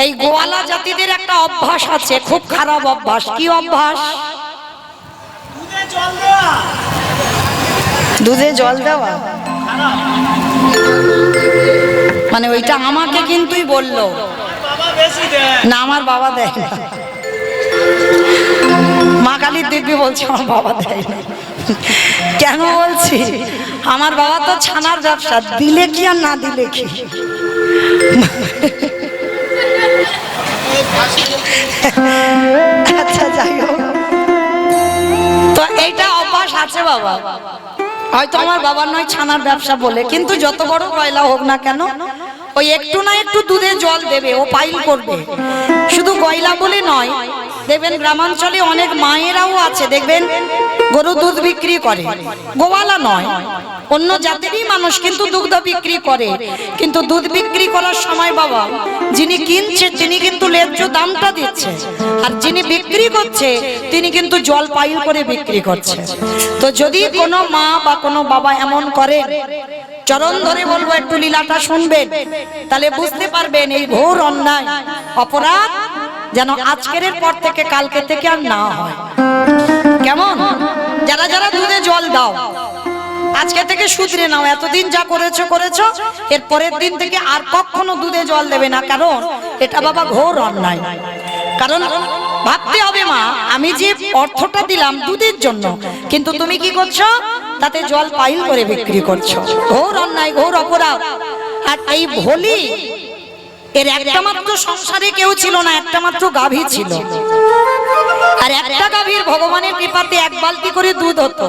এই গোয়ালা জাতিদের একটা অভ্যাস আছে, খুব খারাপ অভ্যাস। কি অভ্যাস? দুধে জল দেওয়া। মানে ওইটা আমাকে কিন্তুই বললো না, আমার বাবা দেয় না। মা কালীর দিব্যি বলছে আমার বাবা দেয় না। কেন বলছি? আমার বাবা তো ছানার ব্যবসা, দিলে কি আর না দিলে কি। আচ্ছা যাই হোক, তো এইটা অভ্যাস আছে বাবা। হয়তো আমার বাবার নয় ছানার ব্যবসা বলে, কিন্তু যত বড় গয়লা হোক না কেন ওই একটু না একটু দুধে জল দেবে, ও পাইল করবে। শুধু গয়লা বলে নয়, দেখবেন গ্রামাঞ্চলে অনেক মায়েরাও আছে, দেখবেন গরু দুধ বিক্রি করে, গোয়ালা নয়, অন্য জাতিরই মানুষ, কিন্তু দুধ বিক্রি করে। কিন্তু দুধ বিক্রি করার সময় বাবা যিনি কিনছে তিনি কিন্তু ন্যায্য দামটা দিচ্ছে, আর যিনি বিক্রি করছে তিনি কিন্তু জল পাইল করে বিক্রি করছে। তো যদি কোনো মা বা কোনো বাবা এমন করে, চরণ ধরে বলবো একটু লীলাটা শুনবেন, তাহলে বুঝতে পারবেন এই ঘোর অন্যায় অপরাধ যেন আজকের পর থেকে কালকে থেকে আর না হয়। কেমন? যারা যারা দুধে জল দাও আজকে থেকে শুধরে নাও, এতদিন যা করেছো করেছো, এর পরের দিন থেকে আর কখনো দুধে জল দেবে না, কারণ এটা বাবা ঘোর অন্যায়। কারণ ভাবতে হবে মা, আমি যে অর্থটা দিলাম দুধের জন্য, কিন্তু তুমি কি করছো? তাতে জল পাইল করে বিক্রি করছো। ঘোর অন্যায়, ঘোর অপরাধ। আর এই ভোলি এর একটা মাত্র সংসারে কেউ ছিল না, একটা মাত্র গাভী ছিল, আর একটা গাভীর ভগবানের কৃপাতে এক বালতি করে দুধ হতো।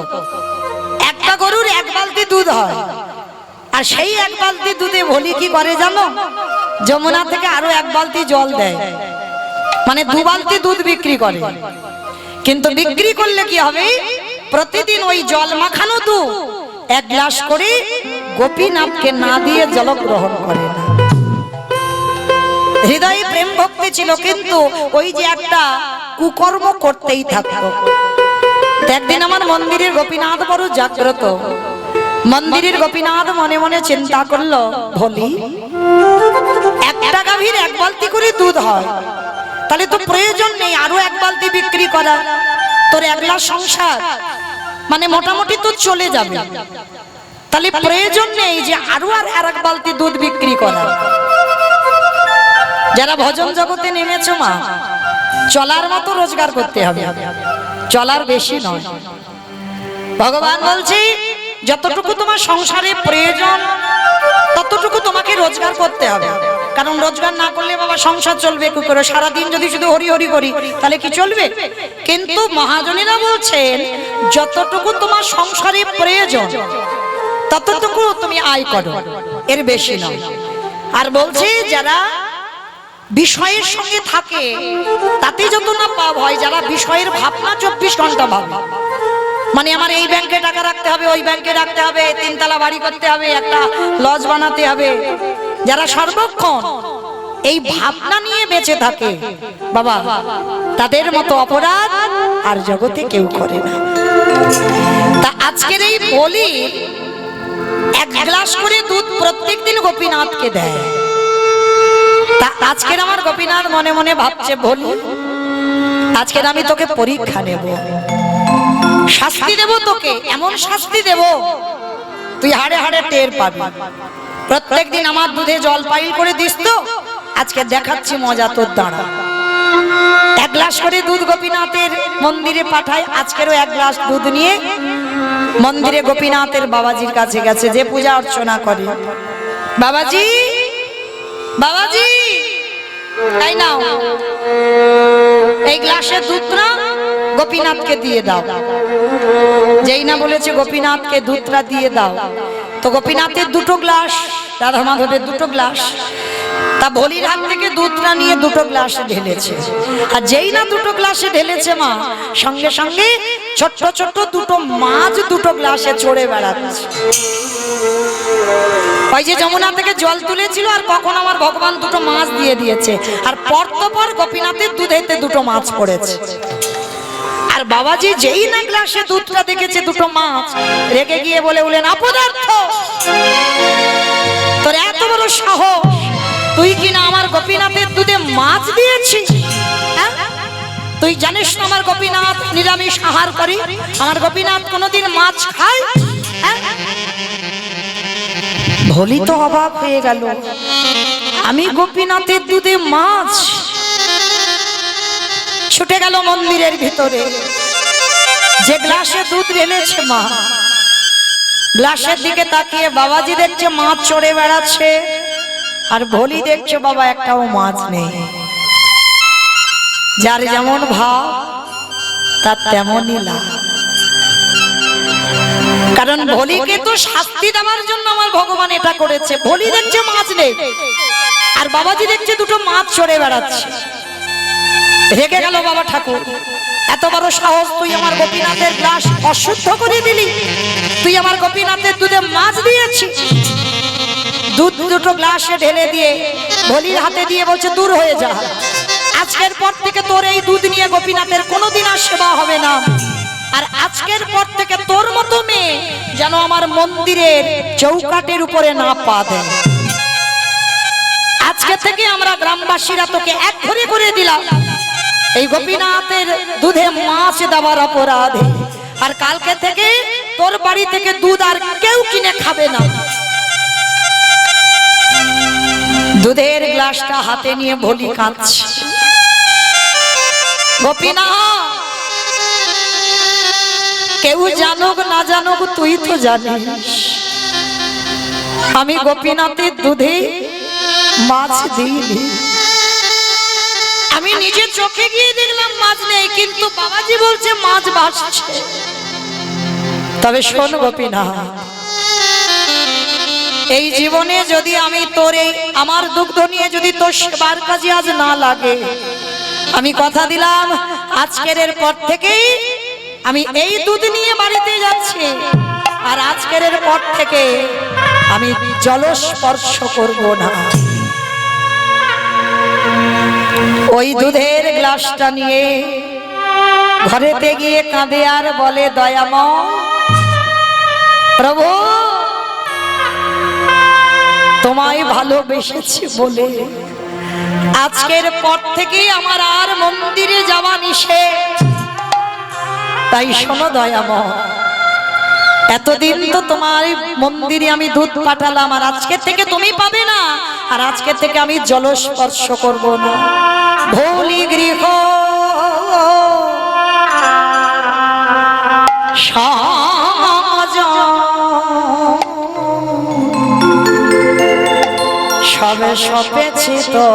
একটা গরুর এক বালতি দুধ হয়, আর সেই এক বালতি দুধে ভোলি কি করে জানো? যমুনা থেকে আরো এক বালতি জল দেয়, মানে দু বালতি দুধ বিক্রি করে। কিন্তু বিক্রি করলে কি হবে? প্রতিদিন ওই জল মাখানো দুধ এক গ্লাস করে গোপীনাথকে না দিয়ে জল গ্রহণ করে না। হৃদয়ে প্রেম ভক্তি ছিল, কিন্তু ওই যে একটা কুকর্ম করতেই থাকতো। একদিন আমার মন্দিরের গোপীনাথ বড় জাগ্রত, মন্দিরের গোপীনাথ মনে মনে চিন্তা করলো, ভোলি একটা গাভীর এক বালতি করে দুধ হয়, তাহলে তো প্রয়োজন নেই আরো এক বালতি বিক্রি করা, তোর একলা সংসার মানে মোটামুটি তো চলে যাবে, তাহলে প্রয়োজন নেই যে আরো আর এক বালতি দুধ বিক্রি করা। যারা ভজন জগতে নেমেছো মা, চলার মতো রোজগার করতে হবে, চলার বেশি নয়। ভগবান বলছে যতটুকু তোমার সংসারে প্রয়োজন ততটুকু তোমাকে রোজগার করতে হবে, কারণ রোজগার না করলে বাবা সংসার চলবে কি করে? সারাদিন যদি শুধু হরি হরি করি তাহলে কি চলবে? কিন্তু মহাজনেরা বলছেন যতটুকু তোমার সংসারে প্রয়োজন ততটুকু তুমি আয় করো, এর বেশি নয়। আর বলছে যারা বিষয়ের সঙ্গে থাকে তাতে যত না পাপ হয়, যারা বিষয়ের ভাবনা 24 ঘন্টা ভাবে, মানে আমার এই ব্যাংকে টাকা রাখতে হবে, ওই ব্যাংকে রাখতে হবে, 3 তলা বাড়ি করতে হবে, একটা লজ বানাতে হবে, যারা সর্বক্ষণ এই ভাবনা নিয়ে বেঁচে থাকে বাবা, তাদের মতো অপরাধ আর জগতে কেউ করে না। তা আজকের এই বলি এক গ্লাস করে দুধ প্রত্যেকদিন গোপীনাথকে দেয়। তা আজকের আমার গোপীনাথ মনে মনে ভাবছে, বলি আজকের আমি তোকে পরীক্ষা নেব, শাস্তি দেব তোকে, এমন শাস্তি দেব তুই হাড়ে হাড়ে টের পাবি। প্রত্যেকদিন আমার দুধে জল পাইল করে দিস তো, আজকে দেখাচ্ছি মজা তোর দ্বারা। এক গ্লাস করে দুধ গোপীনাথের মন্দিরে পাঠায়, আজকেরও এক গ্লাস দুধ নিয়ে মন্দিরে গোপীনাথের বাবাজির কাছে গেছে, যে পূজা অর্চনা করে। বাবাজি, বাবাজি তাই নাও, এই গ্লাসের দুধটা গোপীনাথকে দিয়ে দাও। যেই না বলেছে গোপীনাথকে দুধটা দিয়ে দাও, তো গোপীনাথের দুটো গ্লাস, রাধা মাধবের দুটো গ্লাস, তা ভোলির হাত থেকে দুধটা নিয়ে দুটো গ্লাসে ঢেলেছে। আর যেই না দুটো গ্লাসে ঢেলেছে মা, সঙ্গে সঙ্গে ছোট্ট ছোট্ট দুটো মাছ দুটো গ্লাসে চড়ে বেড়াচ্ছে। ওই যে যমুনা থেকে জল তুলেছিল, আর কখন আমার ভগবান দুটো মাছ দিয়ে দিয়েছে, আর পর গোপীনাথের দুধেতে দুটো মাছ পড়েছে। আর বাবাজি যেই না গ্লাসে দুধটা দেখেছে দুটো মাছ, রেগে গিয়ে বলে উঠলেন, অপদার্থ, তোর এত বড় সাহস, তুই কিনা আমার গোপীনাথের দুধে মাছ দিয়েছিস? হ্যাঁ? তুই জানিস না আমার গোপীনাথ নিরামিষ আহার করে? আমার গোপীনাথ কোনোদিন মাছ খায়? হ্যাঁ? ভোলি তো অবাক হয়ে গেল, আমি গোপীনাথের দুধে মাছ? ছুটে গেল মন্দিরের ভিতরে, যে গ্লাসে দুধ ঢেলেছে মা, গ্লাসের দিকে তাকিয়ে বাবাজি দেখছে মাছ চড়ে বেড়াচ্ছে, আর ভোলি দেখছে বাবা একটাও মাছ নেই। যার যেমন ভাব তার তেমনই লাভ। কারণ ভোলিকে তো শাস্তি দেওয়ার জন্য আমার ভগবান এটা করেছে। ভোলি দেখছে মাছ নেই, আর বাবাজি দেখছে দুটো মাছ চড়ে বেড়াচ্ছে। রেগে গেল বাবা ঠাকুর, এত বড় সাহস, তুই আমার গোপীনাথের গ্লাস অশুদ্ধ করে দিলি, তুই আমার গোপীনাথের দুধে মাছ দিয়েছিস। দুধ দুটো গ্লাসে ঢেলে দিয়ে ভোলির হাতে দিয়ে বলছে দূর হয়ে যা, আজকের পর থেকে তোর এই দুধ নিয়ে গোপীনাথের কোনোদিন আর সেবা হবে না। আর আজকের পর থেকে তোর মতো মেয়ে যেন আমার মন্দিরের চৌকাটের উপরে না পা দেয়। আজকে থেকে আমরা গ্রামবাসীরা তোকে এক ঘরে করে দিলাম এই গোপীনাথের দুধে মাছ দেওয়ার অপরাধে। আর কালকে থেকে তোর বাড়ি থেকে দুধ আর কেউ কিনে খাবে না। দুধের গ্লাসটা হাতে নিয়ে ভোলি কাঁদছে। গোপীনাথ, কেউ জানুক না জানুক তুই তো জানিস আমি গোপীনাথের দুধে মাছ দিইনি। আমি নিজে চোখে গিয়ে দেখলাম মাছ নেই, কিন্তু বাবাজি বলছে মাছ ভাসছে। তবে শোন গোপীনাথ, এই জীবনে যদি আমি তোর এই আমার দুগ্ধ নিয়ে যদি তোর সেবার কাজে আজ না লাগে, আমি কথা দিলাম আজকের পর থেকেই আমি এই দুধ নিয়ে বাড়িতে যাচ্ছি। আর আজকের পর থেকে আমি জলস্পর্শ করব না। ওই দুধের গ্লাসটা নিয়ে ঘরেতে গিয়ে কাঁদে আর বলে, দয়াময় প্রভু, তোমায় ভালোবেসেছি বলে আজকের পর থেকে আমার আর মন্দিরে যাওয়া নিষেধ। তাই শোনো দয়াময়, এতদিন তো তোমার মন্দিরে আমি দুধ পাঠালাম, আর আজকে থেকে তুমি পাবে না। আর আজকে থেকে আমি জলস্পর্শ করব না। ভোলি গৃহ সাজ সবে সপেছি তো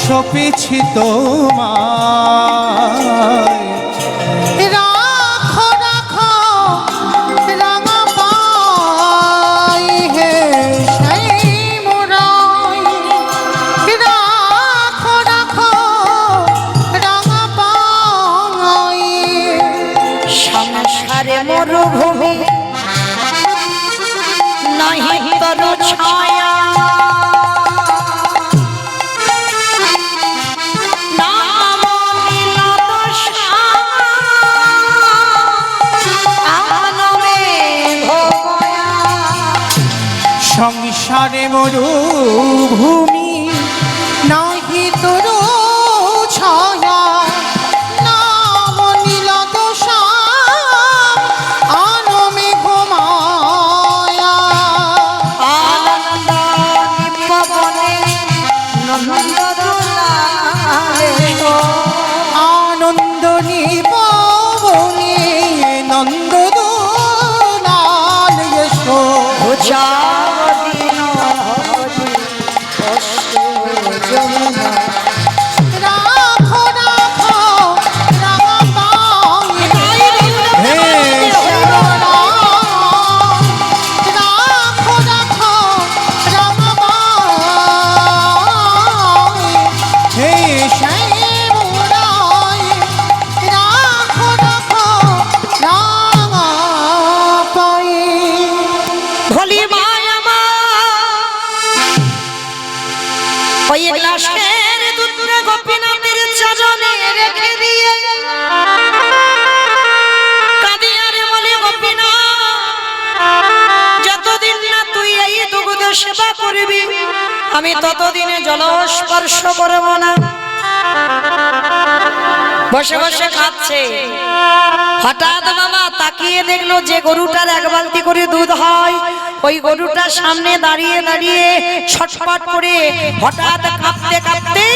সপেছি তোমায়, রাখো রাখো রাঙা পাই হে সেই মোরাই, রাখো রাখো রাঙা পাই। সংসারে মরুভূমি নাহি তরু ছায়া, সংসারে মরুভূমি নাহি তরু ছায়া, নাম নীল দশা আলো মেঘ মায়া। আনন্দ নিপবনে নন্দদোলায়, আনন্দ নিপবনে নন্দদোলায় এসো। ওই গ্লাসের দুধটা গোপীনাথের চরণে রেখে দিয়ে কাঁদে আর বলে, গোপীনাথ, যতদিন না তুই এই দুগ্ধ সেবা করবি আমি ততদিনে জল স্পর্শ করব না। বসে বসে খাচ্ছে। হঠাৎ বাবা তাকিয়ে দেখলো যে গরুটার এক বালতি করে দুধ হয়, ওই গরুটার সামনে দাঁড়িয়ে দাঁড়িয়ে ছটফট করে হঠাৎ কাঁপতে কাঁপতে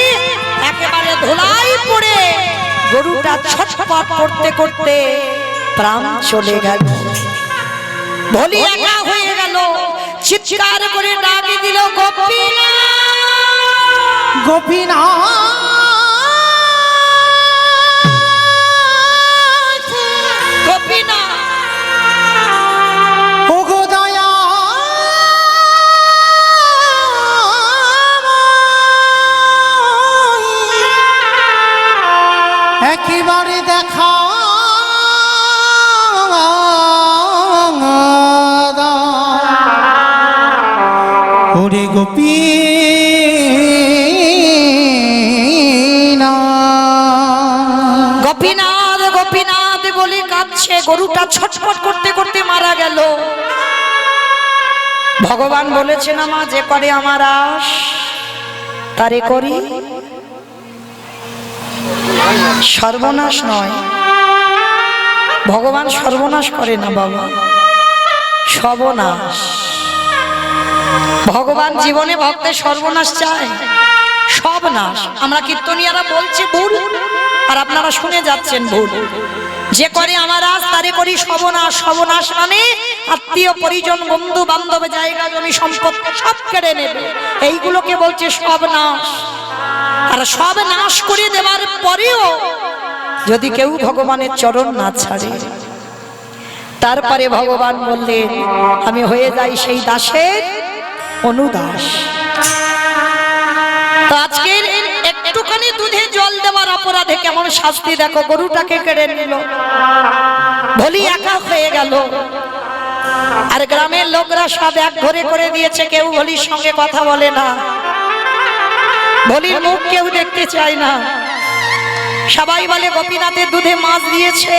একেবারে ধুলাই পড়ে গরুটা ছটফট করতে করতে প্রাণ চলে গেল। ভোলি একা হয়ে গেল, চিৎকার করে ডাক দিল, গোপীনাথ, গোপীনাথ, গোপীনাথ। ওগো দয়া একেবারে দেখা ওরে গোপীনাথ। গোপীনাথ গোপীনাথ বলে কাঁদছে। গরুটা ছটফট করতে করতে মারা গেল। ভগবান বলেছেন, আমা যে করে আমার আশ তারে করি সর্বনাশ নয়। ভগবান সর্বনাশ করে না বাবা, সর্বনাশ। ভগবান জীবনে ভক্তের সর্বনাশ চায়, সব নাশ। আমরা কীর্তনিয়ারা বলছি ভুল, আর আপনারা শুনে যাচ্ছেন ভুল। যে করে আমার আজ তারে করি সর্বনাশ। সর্বনাশ মানে আত্মীয় পরিজন বন্ধু বান্ধব জায়গা জমি সম্পদ সব কেড়ে নেবে, এইগুলোকে বলছে সব নাশ। আর সব নাশ করে দেওয়ার পরেও যদি কেউ ভগবানের চরণ না ছাড়ে, তারপরে ভগবান বললেন, আমি হয়ে যাই সেই দাসের অনুদাস। তো আজকের একটুখানি দুধে জল দেওয়ার অপরাধে কেমন শাস্তি দেখো। গরুটাকে কেড়ে নিল, ভোলি একা হয়ে গেল। আর গ্রামের লোকরা সব এক ঘরে করে দিয়েছে, কেউ ভোলির সঙ্গে কথা বলে না, ভোলির মুখ কেউ দেখতে চায় না। সবাই বলে গোপীনাথের দুধে মাছ দিয়েছে,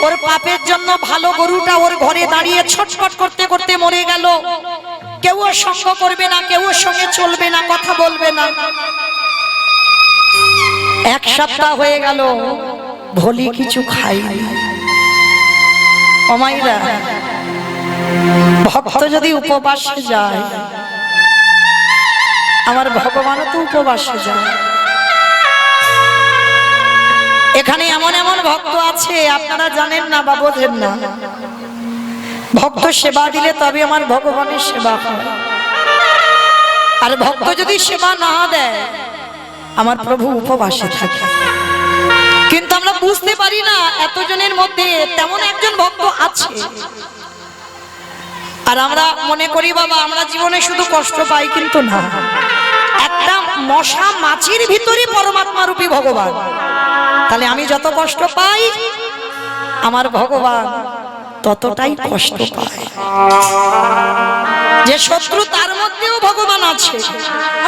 ওর পাপের জন্য ভালো গরুটা ওর ঘরে দাঁড়িয়ে ছটফট করতে করতে মরে গেল। কেউ ওর সঙ্গ করবে না, কেউ ওর সঙ্গে চলবে না, কথা বলবে না। এক সপ্তাহ হয়ে গেল, ভোলি কিছু খাইনি। অমাইরা, ভক্ত যদি উপবাসে যায়, আমার ভগবানও তো উপবাসে যায়। এখানে এমন এমন ভক্ত আছে আপনারা জানেন না বা বোঝেন না। ভক্ত সেবা দিলে তবে আমার ভগবানের সেবা হয়, আর ভক্ত যদি সেবা না দেয় আমার প্রভু উপবাসে থাকে। কিন্তু আমরা বুঝতে পারি না এতজনের মধ্যে তেমন একজন ভক্ত আছে, আর আমরা মনে করি বাবা আমরা জীবনে শুধু কষ্ট পাই, কিন্তু না। একটা মশা মাছির ভিতরে পরমাত্মা রূপী ভগবান, তাহলে আমি যত কষ্ট পাই আমার ভগবান ততটাই কষ্ট পায়। যে শত্রু তার মধ্যেও ভগবান আছে,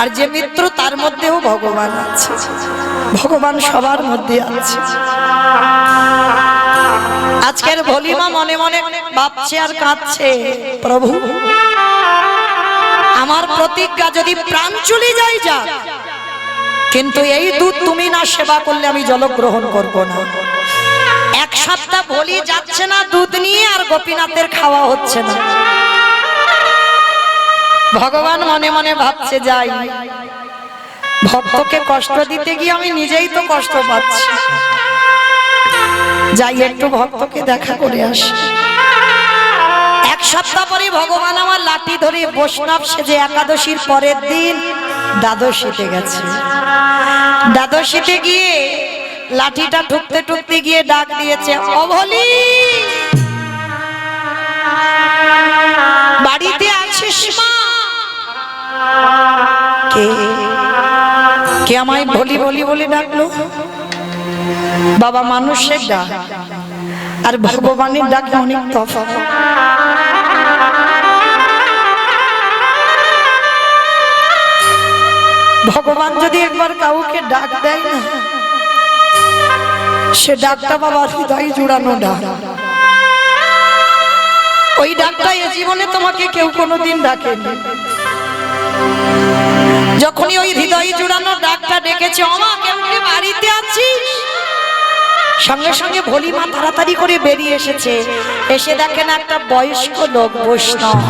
আর যে মিত্র তার মধ্যেও ভগবান আছে। ভগবান সবার মধ্যে আছে। আজকের ভলিমা মনে মনে ভাবছে আর কাঁদছে, প্রভু আমার প্রতিজ্ঞা যদি প্রাণ চলে যায় যাক, কিন্তু এই দুধ তুমি না সেবা করলে আমি জল গ্রহণ করব না। এক সপ্তাহ ভোলি যাচ্ছে না দুধ নিয়ে, আর গোপীনাথের খাওয়া হচ্ছে না। ভগবান মনে মনে ভাবছে, যাই ভক্তকে কষ্ট দিতে গিয়ে আমি নিজেই তো কষ্ট পাচ্ছি, যাই একটু ভক্তকে দেখা করে আসি। এক সপ্তাহ পরে ভগবান আমার লাঠি ধরে বৈষ্ণব সেজে একাদশীর পরের দিন দ্বাদশীতে গেছে। দ্বাদশীতে গিয়ে লাঠিটা ঠুকতে ঠুকতে গিয়ে ডাক দিয়েছে, অভলি বাড়িতে আছিস মা? কে কে আমায় ভলি ভলি বলে ডাকলো? বাবা মানুষের ডাক আর ভগবানের ডাক অনেক তফাৎ। ভগবান যদি একবার কাউকে ডাক দেয় না, সে ডাকটা বাবা হৃদয় জুড়ানো ডাক। ওই ডাকটা এ জীবনে তোমাকে কেউ কোনোদিন ডাকেনি। যখনই ওই হৃদয় জুড়ানো ডাকটা ডেকেছে, ওমা কেমনে বাড়িতে আছিস, সঙ্গে সঙ্গে ভোলিমা তাড়াতাড়ি করে বেরিয়ে এসেছে। এসে দেখেন একটা বয়স্ক লোক বৈষ্ণব,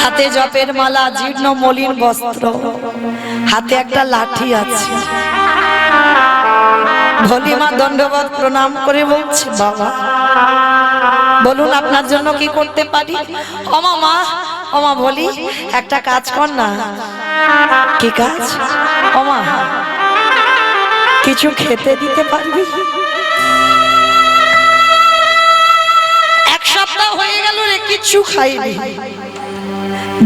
হাতে জপের মালা, জীর্ণ মলিন বস্ত্র, হাতে একটা লাঠি আছে। ভোলিমা দণ্ডবত প্রণাম করে বলছে, বাবা বলুন আপনার জন্য কি করতে পারি? ওমা মা, ওমা বলি একটা কাজ কর না। কি কাজ? ওমা কিছু খেতে দিতে পারবি? এক সপ্তাহ হয়ে গেল রে, কিছু খাইনি,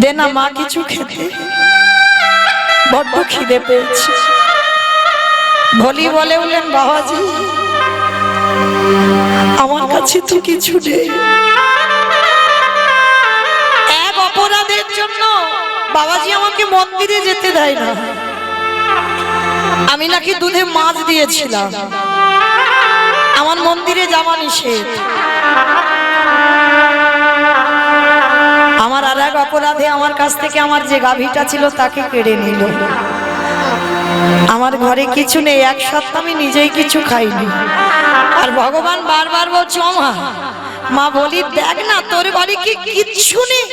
দে না মা কিছু খেতে, বড্ড খিদে পেয়েছে। ভোলি বলে উঠলেন, বাবাজি আমার কাছে তো কিছু নেই। এক অপরাধের জন্য বাবাজি আমাকে মন্দিরে যেতে দেয় না। আমি নাকি দুধে মাছ দিয়েছিলাম, আমার মন্দিরে যাওয়া নিষেধ। আমার আর এক অপরাধে আমার কাছ থেকে আমার যে গাভীটা ছিল তাকে কেড়ে নিল। আমার ঘরে কিছু নেই, এক সপ্তাহ আমি নিজেই কিছু খাইনি। আর ভগবান বারবার বলছে, ও মা, মা বলি দেখ না তোর বাড়ি কি কিচ্ছু নেই।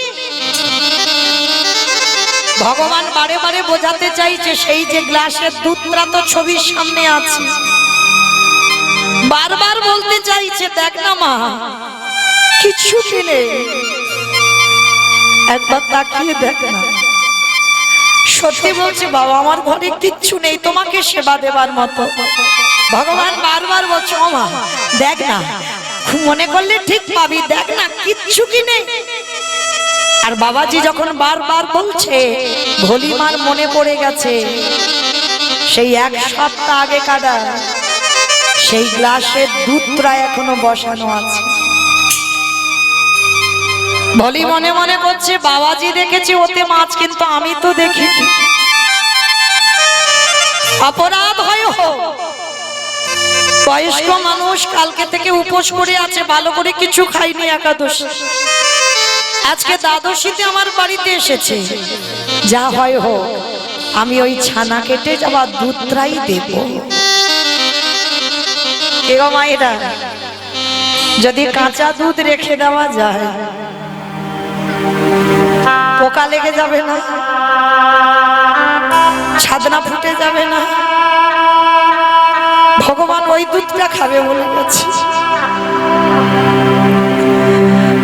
ভগবান বারে বারে বোঝাতে চাইছে, সেই যে গ্লাসের দুধটা তো ছবির সামনে আছে, বারবার বলতে চাইছে দেখ না মা কিছু নেই, একবার তাকিয়ে দেখ না। সত্যি বলছি বাবা, আমার ঘরে কিচ্ছু নেই তোমাকে সেবা দেবার মতো। ভগবান বারবার বলছে, ও মা দেখ না, মনে করলে ঠিক পাবি, দেখ না কিচ্ছু কি নেই। আর বাবাজি যখন বারবার বলছে, ভোলিমার মনে পড়ে গেছে সেই এক সপ্তাহ আগে কাটা সেই গ্লাসের দুধটা এখনো বসানো আছে। ভোলি মনে মনে করছে, বাবাজি দেখেছি ওতে মাছ, কিন্তু আমি তো দেখিনি। অপরাধ হয় বয়স্ক মানুষ কালকে থেকে উপোস করে আছে, ভালো করে কিছু খাইনি একাদশী, আজকে দ্বাদশীতে আমার বাড়িতে এসেছে। যা হয় হোক, আমি ওই ছানা কেটে যাওয়া দুধটাই দেব। এগো মায়েরা, যদি কাঁচা দুধ রেখে দেওয়া যায় পোকা লেগে যাবে না, ছাদনা ফুটে যাবে না। ভগবান ওই দুধটা খাবে বলে গেছে।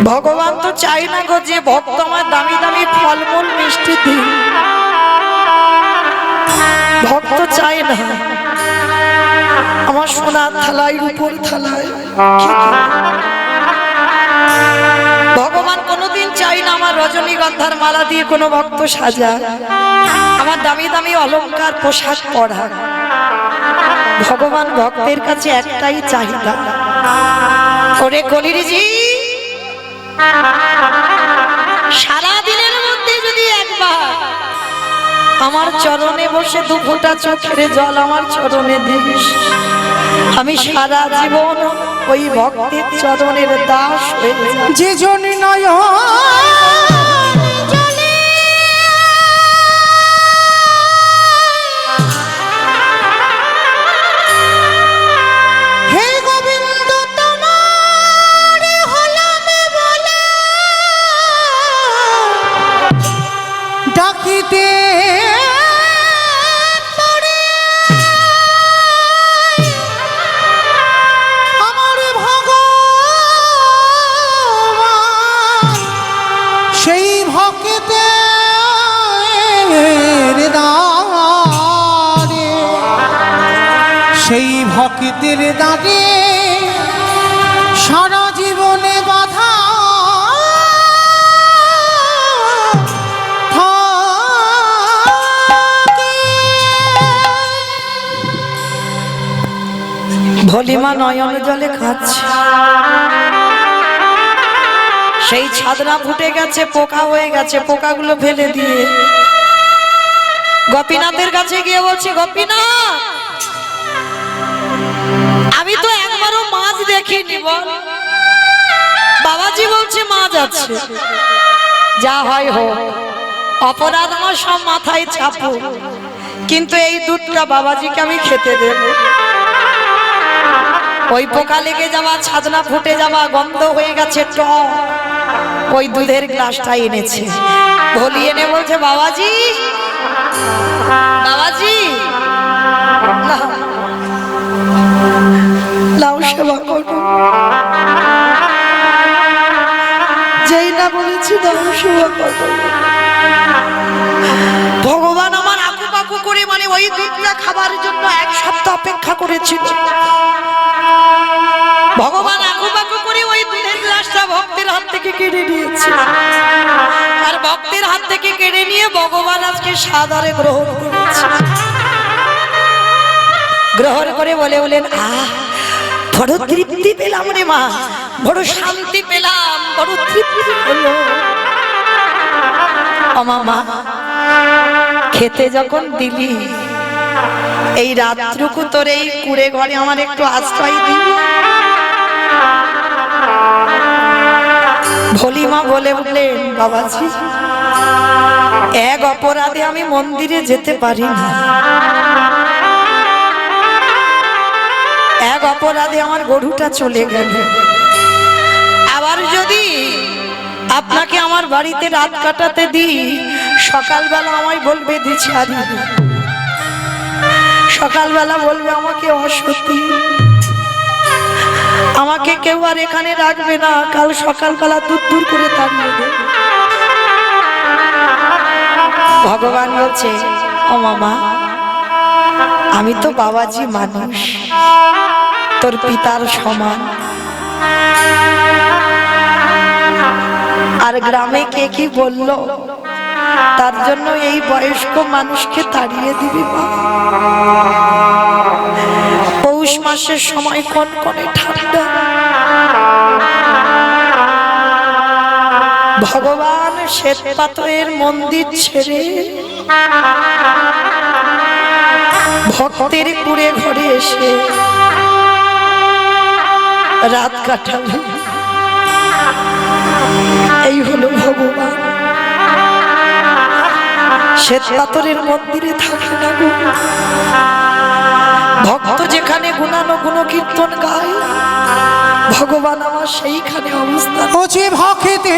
ভগবান তো চাই না গো যে ভক্ত আমার দামি দামি ফলমূল মিষ্টি দিই, ভক্ত চায় না আমার সোনার থালায় উপর থালায়। ভগবান কোনোদিন চাই না আমার রজনীগন্ধার মালা দিয়ে কোনো ভক্ত সাজা, আমার দামি দামি অলংকার পোশাক পরা। ভগবান ভক্তের কাছে একটাই চাহিদা, ওরে কলিরিজি সারা দিনের মধ্যে যদি একবার আমার চরণে বসে দু ফোঁটা চোখের জল আমার চরণে দিস, আমি সারা জীবন ওই ভক্তের চরণের দাস হয়ে যাব। যে জন নয় ডাকিতে আমার ভগবান সেই ভক্তের দাঁড়ে, সেই ভক্তের দাঁড়ে সারা জীবনে বাধা ভলিমা নয়ন জলে খাচ্ছে, সেই ছাদনা ফুটে গেছে, পোকা হয়ে গেছে, পোকাগুলো ফেলে দিয়ে গোপীনাথের কাছে গিয়ে বলছি, গোপীনাথ আমি তো একবারও মাছ দেখিনি, বল। বাবাজি বলছে মাছ আছে, যা হয় হোক, অপরাধ আমার সব মাথায় চাপো, কিন্তু এই দুধটা বাবাজিকে আমি খেতে দেব। ওই পোকা লেগে যাওয়া, ছাদনা ফুটে যাওয়া, গন্ধ হয়ে গেছে টক, ওই দুধের গ্লাসটা এনেছে, ভলি এনে বলছে, বাবাজি বাবাজি লাউ সেবা করো। যেই না বলেছি লাউ সেবা করো, ভগবান আমার আকু পাকু করে, মানে ওই দুধটা খাবার জন্য 1 সপ্তাহ অপেক্ষা করেছিল। ভগবান আকু পাকু করে ওই দুধের গ্লাসটা ভক্তের হাত থেকে কেড়ে নিয়েছে, আর ভক্তের হাত থেকে কেড়ে নিয়ে ভগবান আজকে সাদরে গ্রহণ করেছে। গ্রহণ করে বলেন, বড় তৃপ্তি পেলাম রে মা, বড় শান্তি পেলাম, বড় তৃপ্তি হলো। মা খেতে যখন দিলি, এই রাতটুকু তোর এই কুড়ে ঘরে আমার একটু আশ্রয় দিবি। ভলিমা বলে উঠলেন, বাবাজি এক অপরাধে আমি মন্দিরে যেতে পারি না, এক অপরাধে আমার গরুটা চলে গেল, আবার যদি আপনাকে আমার বাড়িতে রাত কাটাতে দিই, সকালবেলা আমায় বলবে দিছারি, সকালবেলা বলবে আমাকে অসতী, আমাকে কেউ আর এখানে রাখবে না, কাল সকালবেলা দূর করে তাড়িয়ে দেবে। ভগবান বলছে, ও মামা আমি তো বাবাজি মানুষ, তোর পিতার সমান, আর গ্রামে কে কি বললো তার জন্য এই বয়স্ক মানুষকে তাড়িয়ে দিবি? পৌষ মাসের সময় কনকনে ঠান্ডা, ভগবান শ্বেত পাথরের মন্দির ছেড়ে ভক্তের কুড়ে ঘরে এসে রাত কাটাবে। এই হলো ভগবান, শ্বেত পাথরের মন্দিরে থাকে না গো, ভক্ত যেখানে গুণানো গুণ কীর্তন গায়, ভগবান আমার সেইখানে অবস্থান। ওছে ভক্তে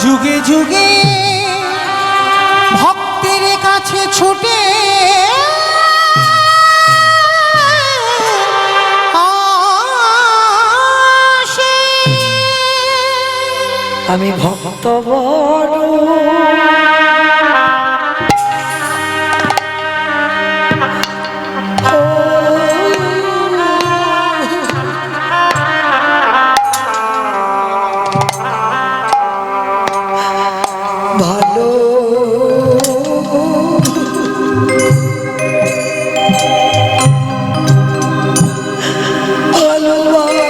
যুগে যুগে ভক্তের কাছে ছুটে আসে। আমি ভক্ত বড় ভালো,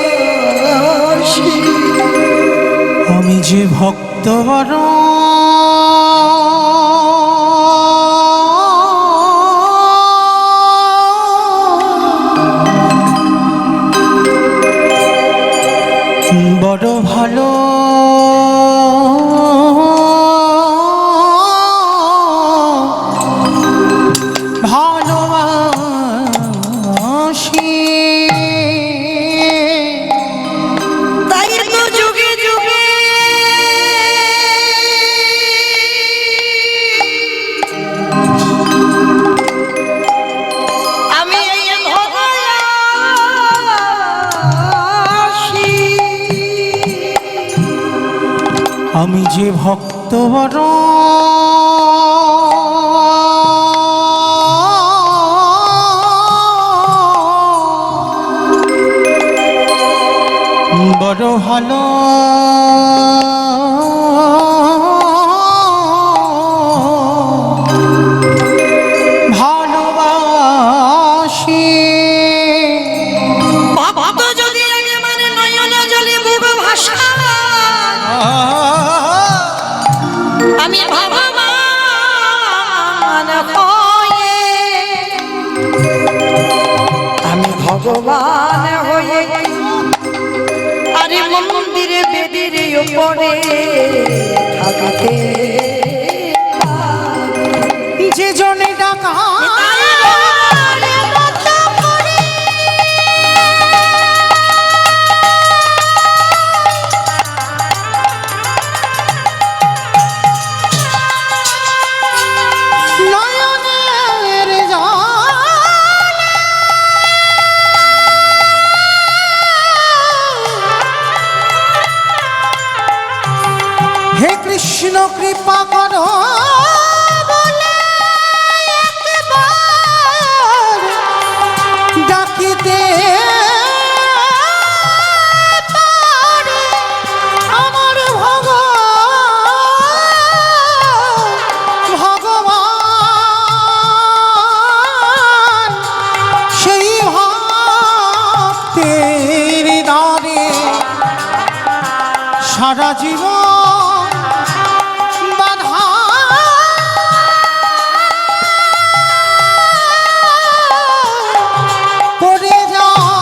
ভালোবাসি। আমি যে ভক্ত বড় বড় ভালো আমি যে ভক্ত বড় বড় ভালো ভালোবাসি ভক্ত যদি আগে মানে নয়ন জলে বুক ভাষা আমি ভগবান হয়ে আমি ভগবান হয়ে আরে মন্দিরে বেদির উপরে থাকতে যে জনে ডাকা নয়নের জলে হে কৃষ্ণ কৃপা করো বলে একবার ডাকিতে পারে আমার ভগবান সেই ভক্তের দ্বারে সারা জীবন বাধা পড়ে যায়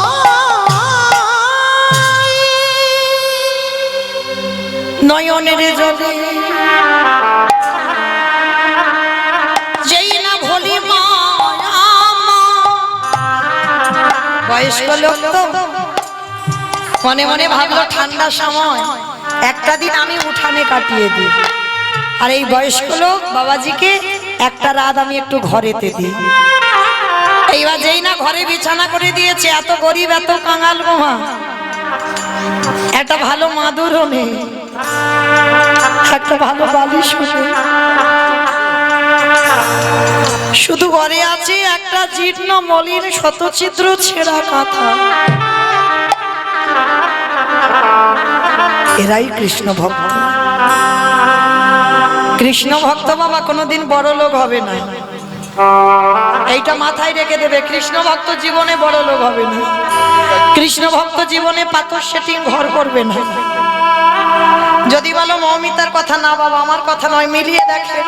নয়নের জলে যেই না ভুলি মায়া বয়স্ক লোক তো মনে মনে ভাবলো ঠান্ডার সময় একটা দিন আমি উঠানে কাটিয়ে দিই আর এই বয়স্ক লোক বাবাজিকে একটা রাত আমি একটু ঘরেতে দিই। এইবার যেই না ঘরে বিছানা করে দিয়েছে, এত গরিব এত কাঙাল গোমা, একটা ভালো মাদুরও নেই, একটা ভালো বালিশ নেই, শুধু ঘরে আছে একটা জীর্ণ মলিন শতচিত্র ছেঁড়া কাঁথা। এরাই কৃষ্ণ ভক্ত। কৃষ্ণ ভক্ত বাবা কোনোদিন বড় লোক হবে না, এইটা মাথায় রেখে দেবে। কৃষ্ণ ভক্ত জীবনে বড় লোক হবে না, কৃষ্ণ ভক্ত জীবনে পাথর সেটিং ঘর করবে না। যদি বলো মৌমিতার কথা, না বাবা আমার কথা নয়, মিলিয়ে দেখে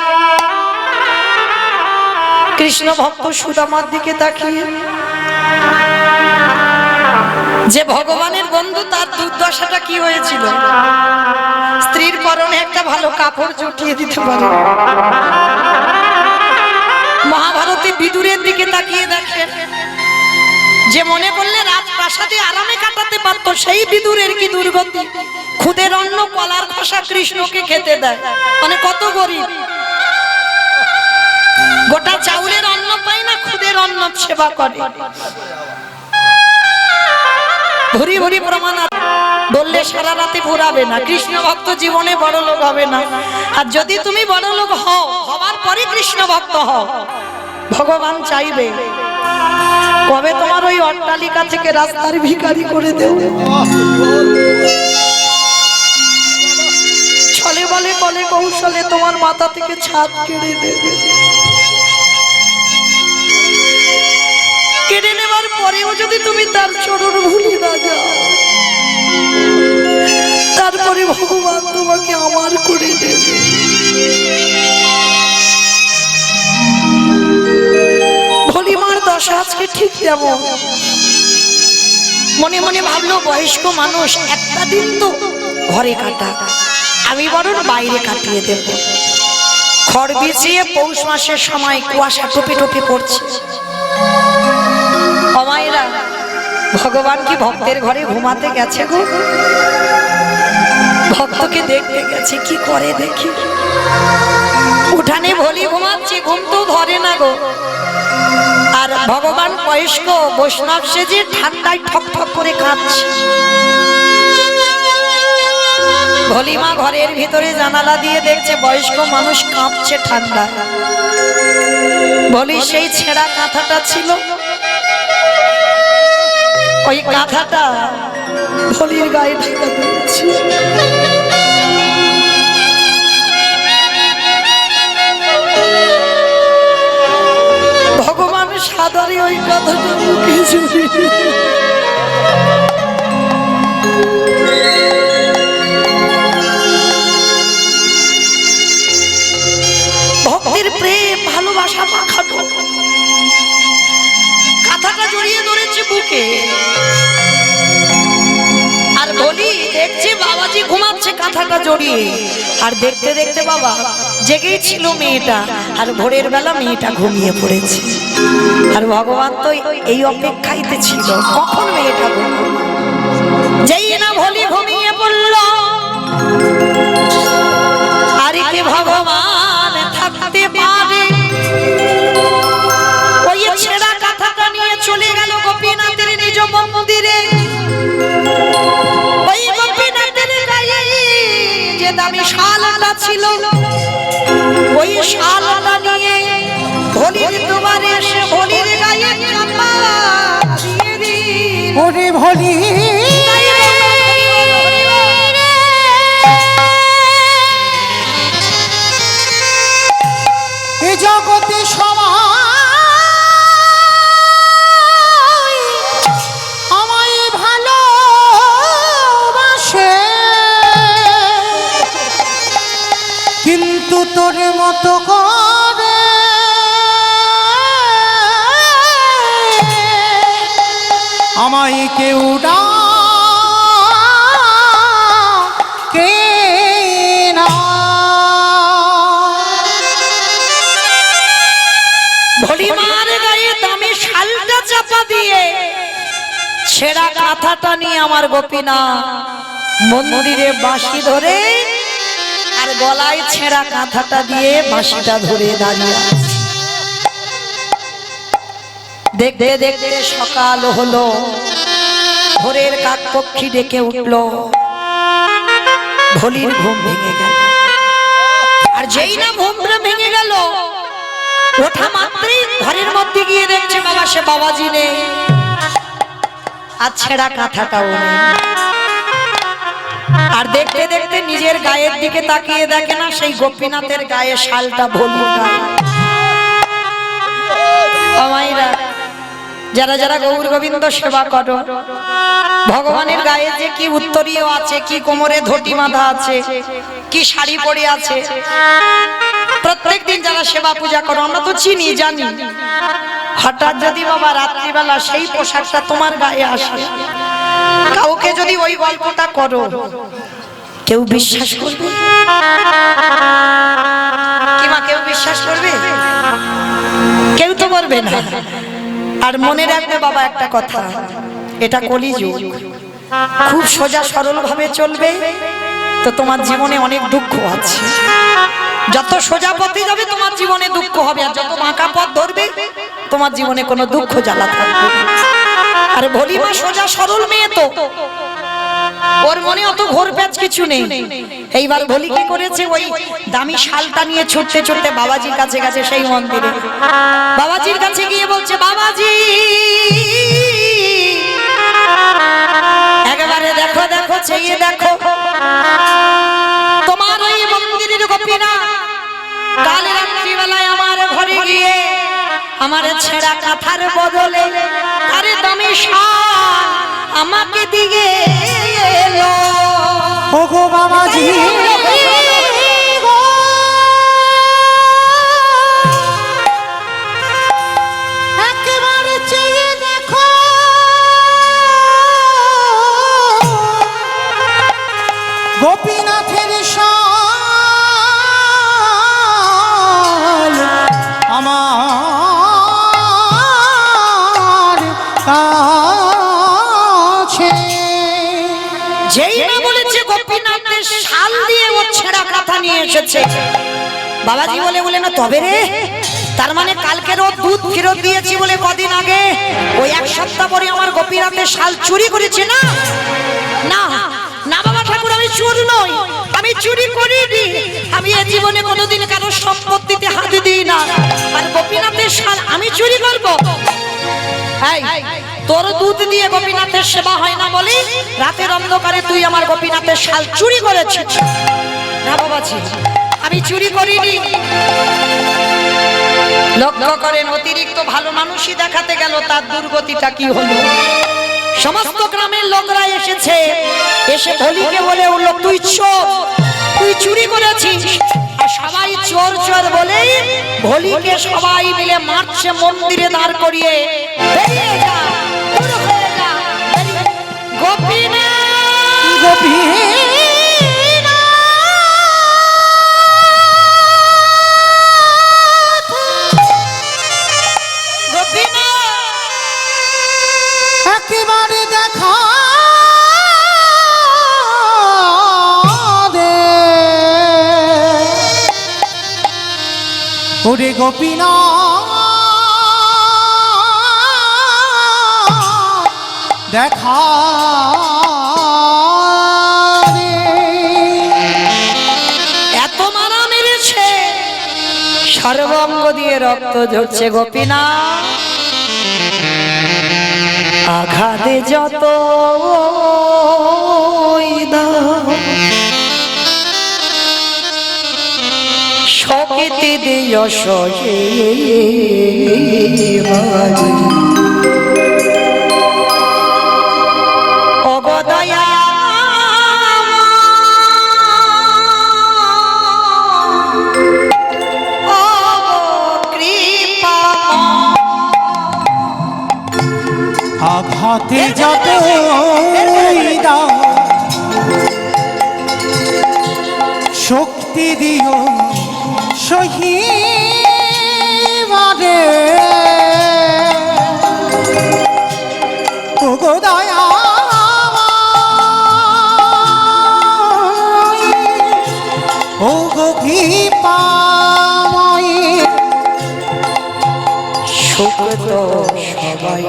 কৃষ্ণ ভক্ত সুদামার দিকে তাকিয়ে, যে ভগবানের বন্ধু, তার দুর্দশাটা কি হয়েছিল, স্ত্রীর পরনে একটা ভালো কাপড় জুটিয়ে দিতে পারে। মহাভারতে বিদুরের দিকে তাকিয়ে দেখেন, যে মনে করলে রাজপ্রাসাদে আরামে কাটাতে পারতো, সেই বিদুরের কি দুর্গতি, খুদের অন্ন কলার খোসা কৃষ্ণকে খেতে দেয়। মানে কত গরিব, গোটা চাউলের অন্ন পায় না, খুদের অন্ন সেবা করে। ভুরি ভুরি প্রমাণ বললে সারা রাতে ঘুরাবে না। কৃষ্ণ ভক্ত জীবনে বড় লোক হবে না। আর যদি তুমি বড় লোক হও, হবার পরে কৃষ্ণ ভক্ত হও, ভগবান চাইবে কবে তোমার ওই অট্টালিকা থেকে রাস্তার ভিখারি করে দেব। ছলে বলে কলে কৌশলে তোমার মাথা থেকে ছাদ কেড়ে দেবে। কেড়ে নেবার পরেও যদি তুমি তার চরণ ভুলে না যাও, তারপরে ভগবান তোমাকে আমার করে দেবে। ভলিমার দশা আজকে ঠিক তেমন। মনে মনে ভাবলো বয়স্ক মানুষ, একটা দিন তো ঘরে কাটা, আমি বরং বাইরে কাটিয়ে দেব। খড় বিছিয়ে পৌষ মাসের সময় কুয়াশা টুপি টুপি পড়ছে। অমায়েরা, ভগবান কি ভক্তের ঘরে ঘুমাতে গেছে গো? ভক্তকে দেখতে গেছে, কি করে দেখি। উঠানে ভলি ঘুমাচ্ছে, ঘুম তো ধরে না গো। আর ভগবান বয়স্ক বৈষ্ণব সেজে ঠান্ডায় ঠক ঠক করে কাঁদছে। ভলিমা ঘরের ভিতরে জানালা দিয়ে দেখছে বয়স্ক মানুষ কাঁপছে ঠান্ডা। বলি সেই ছেঁড়া কাঁথাটা ছিল, ওই কাঁথাটা ভলির গায়ে ঢেকে দিয়েছি। ভগবান সাদরে ওই কথাটা মুখে জড়িয়ে ভক্তির প্রেম ভালোবাসা মাখানো কাঁথাটা জড়িয়ে ধরেছে বুকে। আর বলি দেখছি বাবাজি ঘুমাচ্ছে কাঁথাটা জড়িয়ে, আর দেখতে দেখতে বাবা জেগেই ছিল মেয়েটা, আর ভোরের বেলা মেয়েটা ঘুমিয়ে পড়েছে। আর ভগবান তো এই অপেক্ষাইতে ছিল কখন মেয়েটা ঘুমাবে। যেই না ভলি ঘুমিয়ে পড়ল, আর কি ভগবান থাকতে পারে। ওই ছেঁড়া কাঁথাটা নিয়ে চলে গেল গোপীনাথের নিজ মন্দিরে। ওই গোপীনাথের গায়ে যে দামি শালটা ছিল, ওই শালটা নিয়ে ভলির দুয়ারে এসে ভলির গায়ে চাপা দিয়ে দিল। ওরে ভলি এই জগতে সবাই আমায় ভালোবাসে, কিন্তু তোর মতো করে আমায় কেউ ডাকে না। ভলিমার গায়ে দামি শালটা চাপা দিয়ে ছেঁড়া কাঁথাটা নিয়ে আমার গোপীনাথ মন্দিরে বাঁশি ধরে, আর গলায় ছেঁড়া কাঁথাটা দিয়ে বাঁশিটা ধরে দাঁড়িয়ে আছে। দেখতে দেখতে সকাল হলো, ভোরের কাকপক্ষী ডেকে উঠলো, ভলির ঘুম ভেঙে গেল। আর যেই না ঘুমটা ভেঙে গেল, ওঠা মাত্রই ঘরের মধ্যে গিয়ে দেখছে বাবা সে বাবাজি নেই, আর ছেঁড়া কাঁথাটাও নেই। আর দেখতে দেখতে নিজের গায়ের দিকে তাকিয়ে দেখে না সেই গোপীনাথের গায়ে শালটা ভলির গায়ে। আমাইরা যারা যারা গৌর গোবিন্দ সেবা করো, ভগবানের গায়ে যে কি উত্তরীয় আছে, কি কোমরে ধটি বাঁধা আছে, কি শাড়ি পরে আছে, প্রত্যেক দিন যারা সেবা পূজা করো আমরা তো চিনি জানি। হঠাৎ যদি বাবা রাত্রিবেলা সেই পোশাকটা তোমার গায়ে আসে, কাউকে যদি ওই গল্পটা করো, কেউ বিশ্বাস করবে কি মা? কেউ বিশ্বাস করবে? কেউ তো করবে না। আর মনে রাখবে বাবা একটা কথা, এটা কলিযুগ, খুব সোজা সরল ভাবে চলবে তো তোমার জীবনে অনেক দুঃখ আছে। যত সোজা পথে যাবে তোমার জীবনে দুঃখ হবে, আর যত বাঁকা পথ ধরবে তোমার জীবনে কোনো দুঃখ জ্বালা থাকবে। আর ভলিমা সোজা সরল মেয়ে, তো ওর মনে অত ঘোর প্যাচ কিছু নেই। এইবার ভলি কি করেছে, ওই দামি শালটা নিয়ে ছুটতে ছুটতে বাবাজির কাছে গেছে সেই মন্দিরে। বাবাজির কাছে গিয়ে বলছে, বাবাজি একেবারে দেখো দেখো চেয়ে দেখো, তোমার ওই মন্দিরের গোপীনাথ কাল রাত্রিবেলায় আমার ঘরে গিয়ে আমার ছেঁড়া কাঁথার বদলে আরে দামি শাল আমাকে দিয়ে এলো। ওগো বাবাজি একেবারে চেয়ে দেখো, গোপীনাথের শাল আমার কাছে। যেই না বলেছে গোপীনাথের শাল দিয়ে ও ছেঁড়া কাঁথা নিয়ে এসেছে, বাবাজি বলে বলে না তবে রে, তার মানে কালকের ও দুধ ফেরত দিয়েছি বলে কদিন আগে ওই এক সপ্তাহ পরে আমার গোপীনাথের শাল চুরি করেছে। না না না বাবা ঠাকুর, আমি চোর নই, করিনি, আমি এ জীবনে কোনোদিন কারো সম্পত্তিতে হাত দিই না, আর গোপীনাথের শাল আমি চুরি করব? এই, তোর দুধ দিয়ে গোপীনাথের সেবা হয় না বলি রাতের অন্ধকারে তুই আমার গোপীনাথের শাল চুরি করেছিস? না বাবাজি, আমি চুরি করিনি। লক্ষ্য করেন, অতিরিক্ত ভালো মানুষই দেখাতে গেল, তার দুর্গতিটা কি হলো? সমস্ত গ্রামের লোকরা এসেছে, এসে ভোলিকে বলে উঠল, তুই চোর, তুই চুরি করেছিস। আর সবাই চোর চোর বলেই ভোলিকে সবাই মিলে মারছে মন্দিরে দাঁড় করিয়ে। বেরিয়ে যা, দূর হয়ে যা। গোপীনাথ, একেবারে দেখা দে ওরে গোপীনাথ, দেখা দে। এত মারা মেরেছে, সর্বঙ্গ দিয়ে রক্ত ঝরছে। গোপীনাথ, আঘাতে যত শক্তি দিয় সহে অগদয়া আঘাতে যত দাও শক্তি দিও সহিবারে ও গো দয়া ও গো কৃপাময়ী, সুখ তো সবাই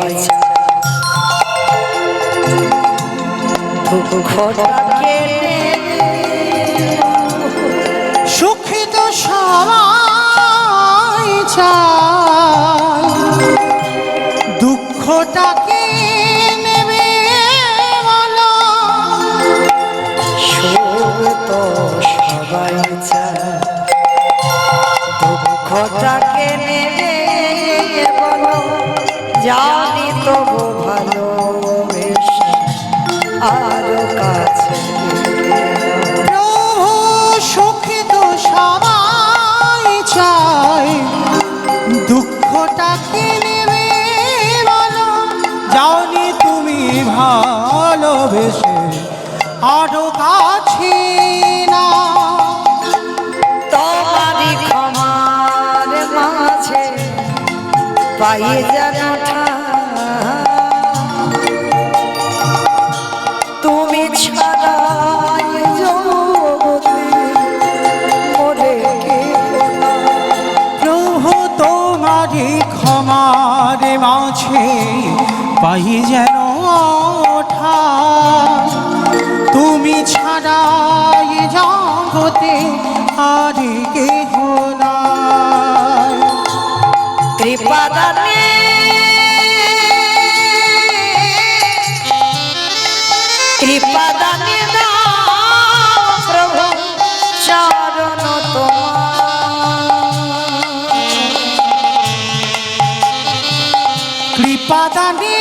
দুঃখটাকে সুখী তো সবাই চায়, দুঃখটাকে নেবে বলো। সুখ তো সবাই চায়, দুঃখটাকে নেবে বলো। জানি তবু ভালোবেসে আরো কাছে প্রভু সুখী তো সবাই চায়, দুঃখটাকে নেবে বলো। জানি তুমি ভালোবেসে আরো কাছে না, তোমারই ক্ষমার মাঝে পাই যেন তুমি ছাড়া জগতে মোরে কেহ নাই। প্রভু তোমারই ক্ষমার মাঝে পাই যেন তুমি ছাড়া এ জগতে আর কেহ নাই। কৃপা দানে কৃপা দানে দাও প্রভু চরণ তোমার। কৃপা দানে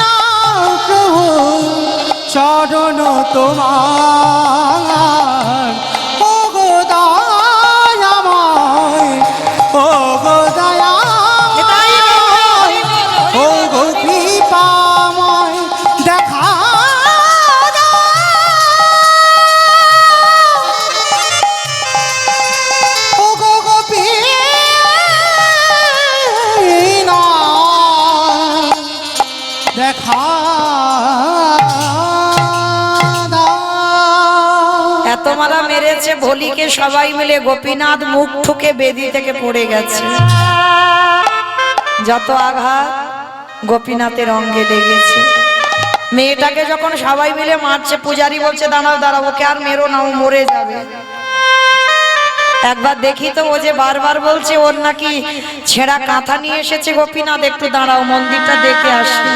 নাও প্রভু চরণ তোমার। ও গো দয়াময়, ও গো দয়াময়, ও গো কৃপাময়, দেখা দাও। ও গো গোপীনাথ, দেখা দাও। এত মারা মেরেছে ভোলিকে সবাই মিলে, গোপীনাথ মুখ ঠুকে বেদি থেকে পড়ে গেছে। যত আঘাত গোপীনাথের অঙ্গে লেগেছে। মেয়েটাকে যখন সবাই মিলে মারছে, পূজারি বলছে দাঁড়াও দাঁড়াও, ওকে আর মেরো না, ও মরে যাবে। একবার দেখি তো, ও যে বারবার বলছে ওর নাকি ছেঁড়া কাঁথা নিয়ে এসেছে গোপীনাথ, একটু দাঁড়াও মন্দিরটা দেখে আসি।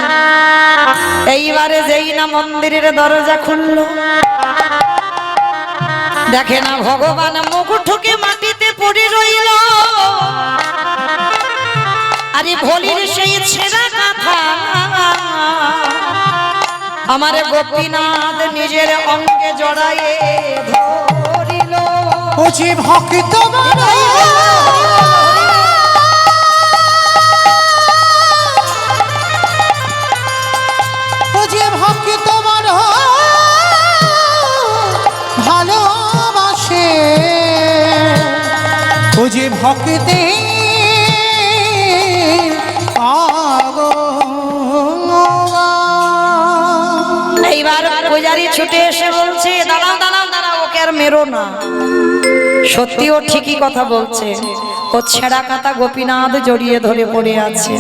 এইবারে যেই না মন্দিরের দরজা খুললো, দেখে না ভগবান মুখ ঠুকে মাটিতে পড়ে রইল। আরে ভোলির সেই ছেঁড়া কাঁথা আমার গোপীনাথ নিজের অঙ্গে জড়ায়ে ধরিল। ও যে ভক্ত ও যে ভক্ত বড় ভালোবাসে, ও যে ভক্তে এইবার পূজারি ছুটে এসে বলছে দাঁড়াও দাঁড়াও দাঁড়াও, ওকে আর মেরো না। সত্যি ও ঠিকই কথা বলছে, ও ছেঁড়া কাঁথা গোপীনাথ জড়িয়ে ধরে পড়ে আছে।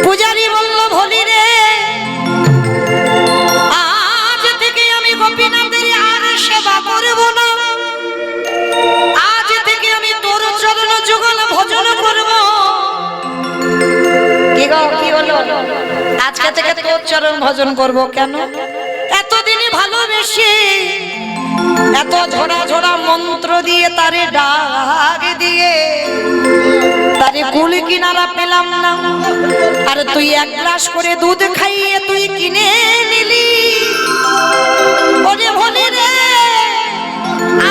পূজারি বলল ভোলি রে, আজ থেকে আমি গোপীনাথের আর সেবা করব না, আজ থেকে আমি তোর চরণ যুগল ভজন করব। কি গো, কি হলো? আজকে থেকে তোর চরণ ভজন করব। কেন? এতদিনই ভালোবেসে এত ঝোড়া ঝোড়া মন্ত্র দিয়ে তারে ডাক দিয়ে তারে কুল কিনারা পেলাম না, আর তুই এক গ্লাস করে দুধ খাইয়ে তুই কিনে নিলি। ওরে ভোলে রে,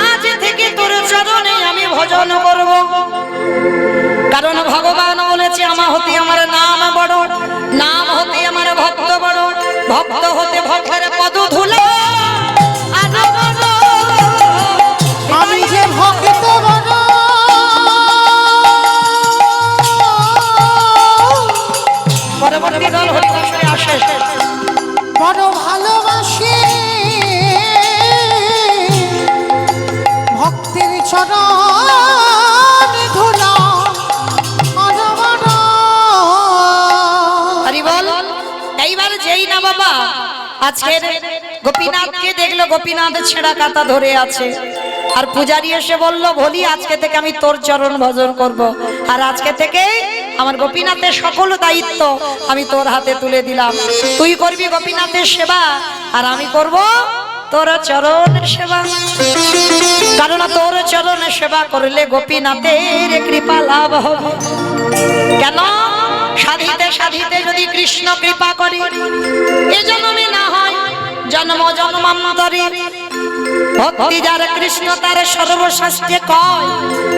আজ থেকে তোর চরণে আমি ভজন করব। কারণ ভগবান বলেছে আমার হতে আমার নাম বড়, নাম হতে আমার ভক্ত বড়, ভক্ত হতে ভক্তের পদ ধুলো। আমি যে ভক্ত বড় পরবর্তী দল হরিদাসে আসে, বড় ভালোবাসি ভক্তের চরণ ধুলা। এইবার যেই না বাবা আজকের গোপীনাথকে দেখলো, গোপীনাথ ছেঁড়া কাঁথা ধরে আছে, আর পূজারি এসে বলল ভোলি আজকে থেকে আমি তোর চরণ ভজন করব, আর আজকে থেকে আমার গোপীনাথের সকল দায়িত্ব আমি তোর হাতে তুলে দিলাম। তুই করবি গোপীনাথের সেবা, আর আমি করব তোর চরণের সেবা। কারণ তোর চরণের সেবা করলে গোপীনাথের কৃপা লাভ হবে। কেন? সাধিতে সাধিতে যদি কৃষ্ণ কৃপা করে, এ জন্মে না হয় জন্ম জন্মান্তরে। ভক্তি যার কৃষ্ণ তার সর্বশাস্ত্রে কয়,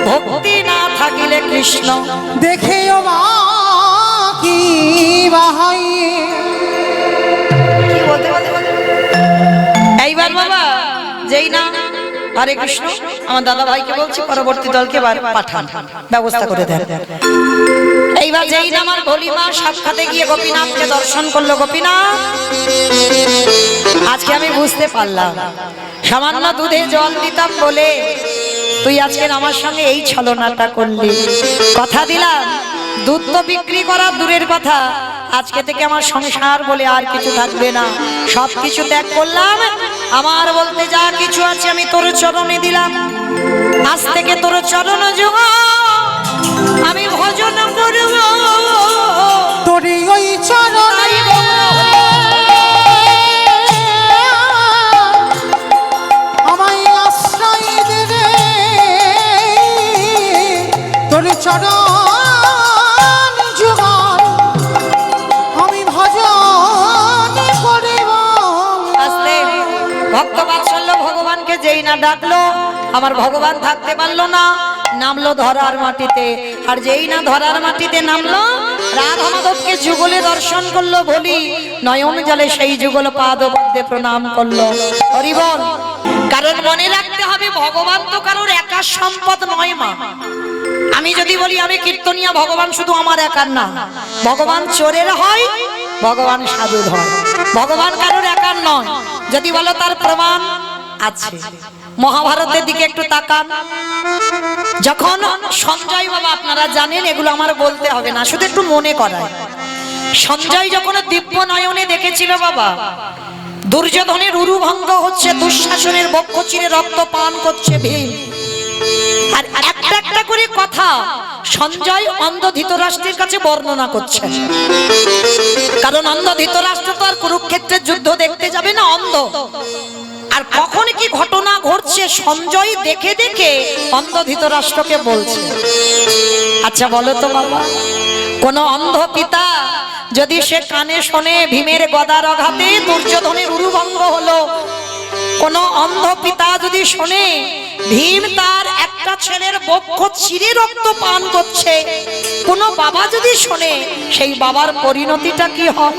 ভক্তি না থাকিলে কৃষ্ণ দেখেও মা কি বাহাই। কি বলতে এইবার বাবা যেই না হরে কৃষ্ণ, আমার দাদা ভাইকে বলছি পরবর্তী দলকে পাঠান, ব্যবস্থা করে দেন। এইবার যেই না আমার ভোলিমা সাক্ষাতে গিয়ে গোপীনাথকে দর্শন করলো। গোপীনাথ, আজকে আমি বুঝতে পারলাম সামান্য দুধে জল দিতাম বলে তুই আজকে আমার সঙ্গে এই ছলনাটা করলি। কথা দিলাম দুধ তো বিক্রি করা দূরের কথা, আজকে থেকে আমার সংসার বলে আর কিছু থাকবে না, সব কিছু ত্যাগ করলাম। আমার বলতে যা কিছু আছে আমি তোর চরণে দিলাম। আজ থেকে তোর চরণ যুগ আমি ভজন করব, তোর ওই চরণ আমায় আশ্রয় দেবে, তোর চরণ যুগল আমি ভজন করব। আস্তে ভক্ত বাৎসল্য ভগবানকে যেই না ডাকলো, আমার ভগবান থাকতে পারলো না, নামলো ধরার মাটিতে। আর যেই না ধরার মাটিতে নামলো, রাধা মাধবকে যুগলে দর্শন করলো। বলি নয়ন জলে সেই যুগল পাদপদ্মে প্রণাম করলো। হরি বল। কারণ মনে রাখতে হবে ভগবান তো কারোর একার সম্পদ নয় মা। আমি যদি বলি আমি কীর্তনিয়া, ভগবান শুধু আমার একার না, ভগবান চোরের হয়, ভগবান সাধুর হয়, ভগবান কারোর একার নয়। যদি বলো তার প্রমাণ আছে, মহাভারতের দিকে একটু তাকান। যখন সঞ্জয় বাবা, আপনারা জানেন এগুলো আমার বলতে হবে না, শুধু একটু মনে করায়, সঞ্জয় যখন দিব্য নয়নে দেখেছিল বাবা দুর্যোধনের উরুভঙ্গ হচ্ছে, দুঃশাসনের বক্ষ চিরে রক্ত পান করছে ভীম, আর একটা একটা করে কথা সঞ্জয় অন্ধ ধৃতরাষ্ট্রের কাছে বর্ণনা করছে। কারণ অন্ধ ধৃতরাষ্ট্র তো আর কুরুক্ষেত্রের যুদ্ধ দেখতে যাবে না, অন্ধ। আর কখন কি ঘটনা ঘটছে সঞ্জয় দেখে দেখে অন্ধ ধৃতরাষ্ট্রকে বলছে। আচ্ছা বলো তো বাবা, কোন অন্ধ পিতা যদি সে কানে শোনে ভীমের গদার আঘাতে দুর্যোধনের উরুভঙ্গ হলো, কোন অন্ধ পিতা যদি শোনে ভীম তার একটা ছেলের বক্ষ চিরে রক্ত পান করছে, কোন বাবা যদি শোনে সেই বাবার পরিণতিটা কি হয়?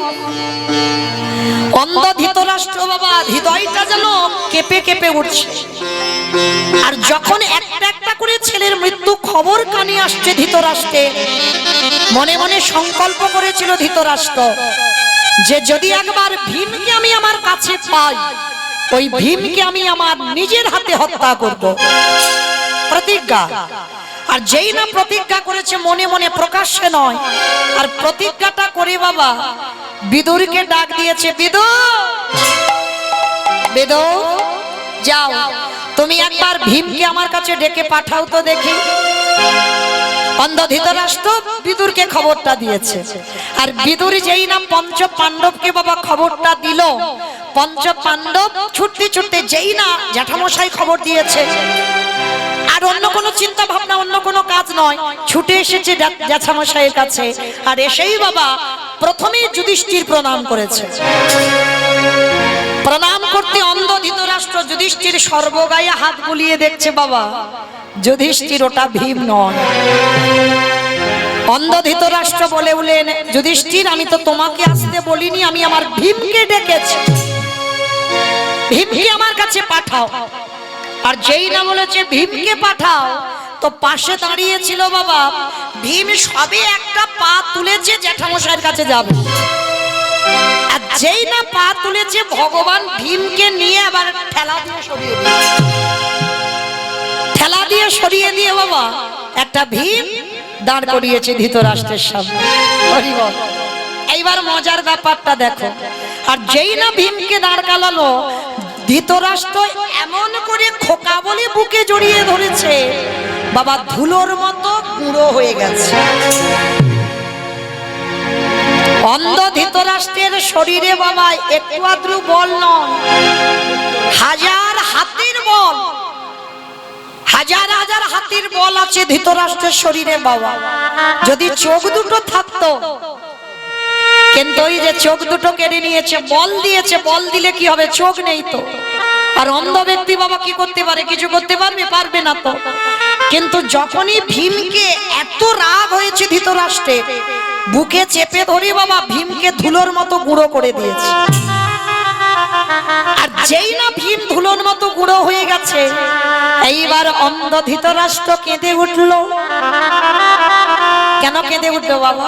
অন্ধ ধৃতরাষ্ট্র বাবা হৃদয়টা যেন কেঁপে কেঁপে উঠছে। আর যখন একটা একটা করে ছেলের মৃত্যু খবর কানে আসছে ধৃতরাষ্ট্রে, মনে মনে সংকল্প করেছিল ধৃতরাষ্ট্র যে যদি একবার ভীমকে আমি আমার কাছে পাই, ওই ভীমকে আমি আমার নিজের হাতে হত্যা করব, প্রতিজ্ঞা। আর যেই না প্রতিজ্ঞা করেছে মনে মনে, প্রকাশ্যে নয়, আর প্রতিজ্ঞাটা করে বাবা বিদুরকে ডাক দিয়েছে, বিদুর, বিদুর যাও তুমি একবার ভীমকে আমার কাছে ডেকে পাঠাও তো দেখি। অন্ধ ধৃতরাষ্ট্র বিদুরকে খবরটা দিয়েছে, আর বিদুর যেই না পঞ্চ পাণ্ডবকে বাবা খবরটা দিল, পঞ্চ পাণ্ডব ছুটতে ছুটতে যেই না জ্যাঠামশাই খবর দিয়েছে, আর অন্য কোনো চিন্তা ভাবনা অন্য কোনো কাজ নয়, ছুটে এসেছে জ্যাঠামশাইয়ের কাছে। আর এসেই বাবা প্রথমে যুধিষ্ঠির প্রণাম করেছে। প্রণাম করতে অন্ধ ধৃতরাষ্ট্র যুধিষ্ঠির সর্বগায়ে হাত বুলিয়ে দেখছে বাবা যুধিষ্ঠির ওটা ভীম নয়। অন্ধ ধৃতরাষ্ট্র বলে উঠলেন, যুধিষ্ঠির আমি তো তোমাকে আসতে বলিনি, আমি আমার ভীমকে ডেকেছি, ভীমকে আমার কাছে পাঠাও। আর যেই না বলেছে ভীমকে পাঠাও, তো পাশে দাঁড়িয়ে ছিল বাবা ভীম, সবে একটা পা তুলেছে জ্যাঠামশাইয়ের কাছে যাবে, আর যেই না পা তুলেছে ভগবান ভীমকে নিয়ে আবার ঠেলা দিয়ে সরিয়ে দিয়ে, ঠেলা দিয়ে সরিয়ে দিয়ে বাবা একটা ভীম দাঁড় করিয়েছে ধৃতরাষ্ট্রের সামনে। এইবার মজার ব্যাপারটা দেখো, আর যেই না ভীমকে দাঁড় কালালো, ধৃতরাষ্ট্র এমন করে খোকা বলে বুকে জড়িয়ে ধরেছে বাবা ধুলোর মতো গুঁড়ো হয়ে গেছে। অন্ধ ধৃতরাষ্ট্রের শরীরে বাবা একটু আদ্রু বল নয়, হাজার হাতির বল, হাজার হাজার হাতির বল আছে ধৃতরাষ্ট্রের শরীরে বাবা। যদি চোখ দুটো থাকতো, কিন্তু ওই যে চোখ দুটো কেড়ে নিয়েছে, বল দিয়েছে, বল দিলে কি হবে, চোখ নেই তো। আর অন্ধ ব্যক্তি বাবা কি করতে পারে, কিছু করতে পারবে, পারবে না তো। কিন্তু যখনই ভীমকে এত রাগ হয়েছে ধৃতরাষ্ট্রে, বুকে চেপে ধরে বাবা ভীমকে ধুলোর মতো গুঁড়ো করে দিয়েছে। আর যেই না ভীম ধুলোর মতো গুঁড়ো হয়ে গেছে, এইবার অন্ধ ধৃতরাষ্ট্র কেঁদে উঠলো। কেন কেঁদে উঠলো বাবা?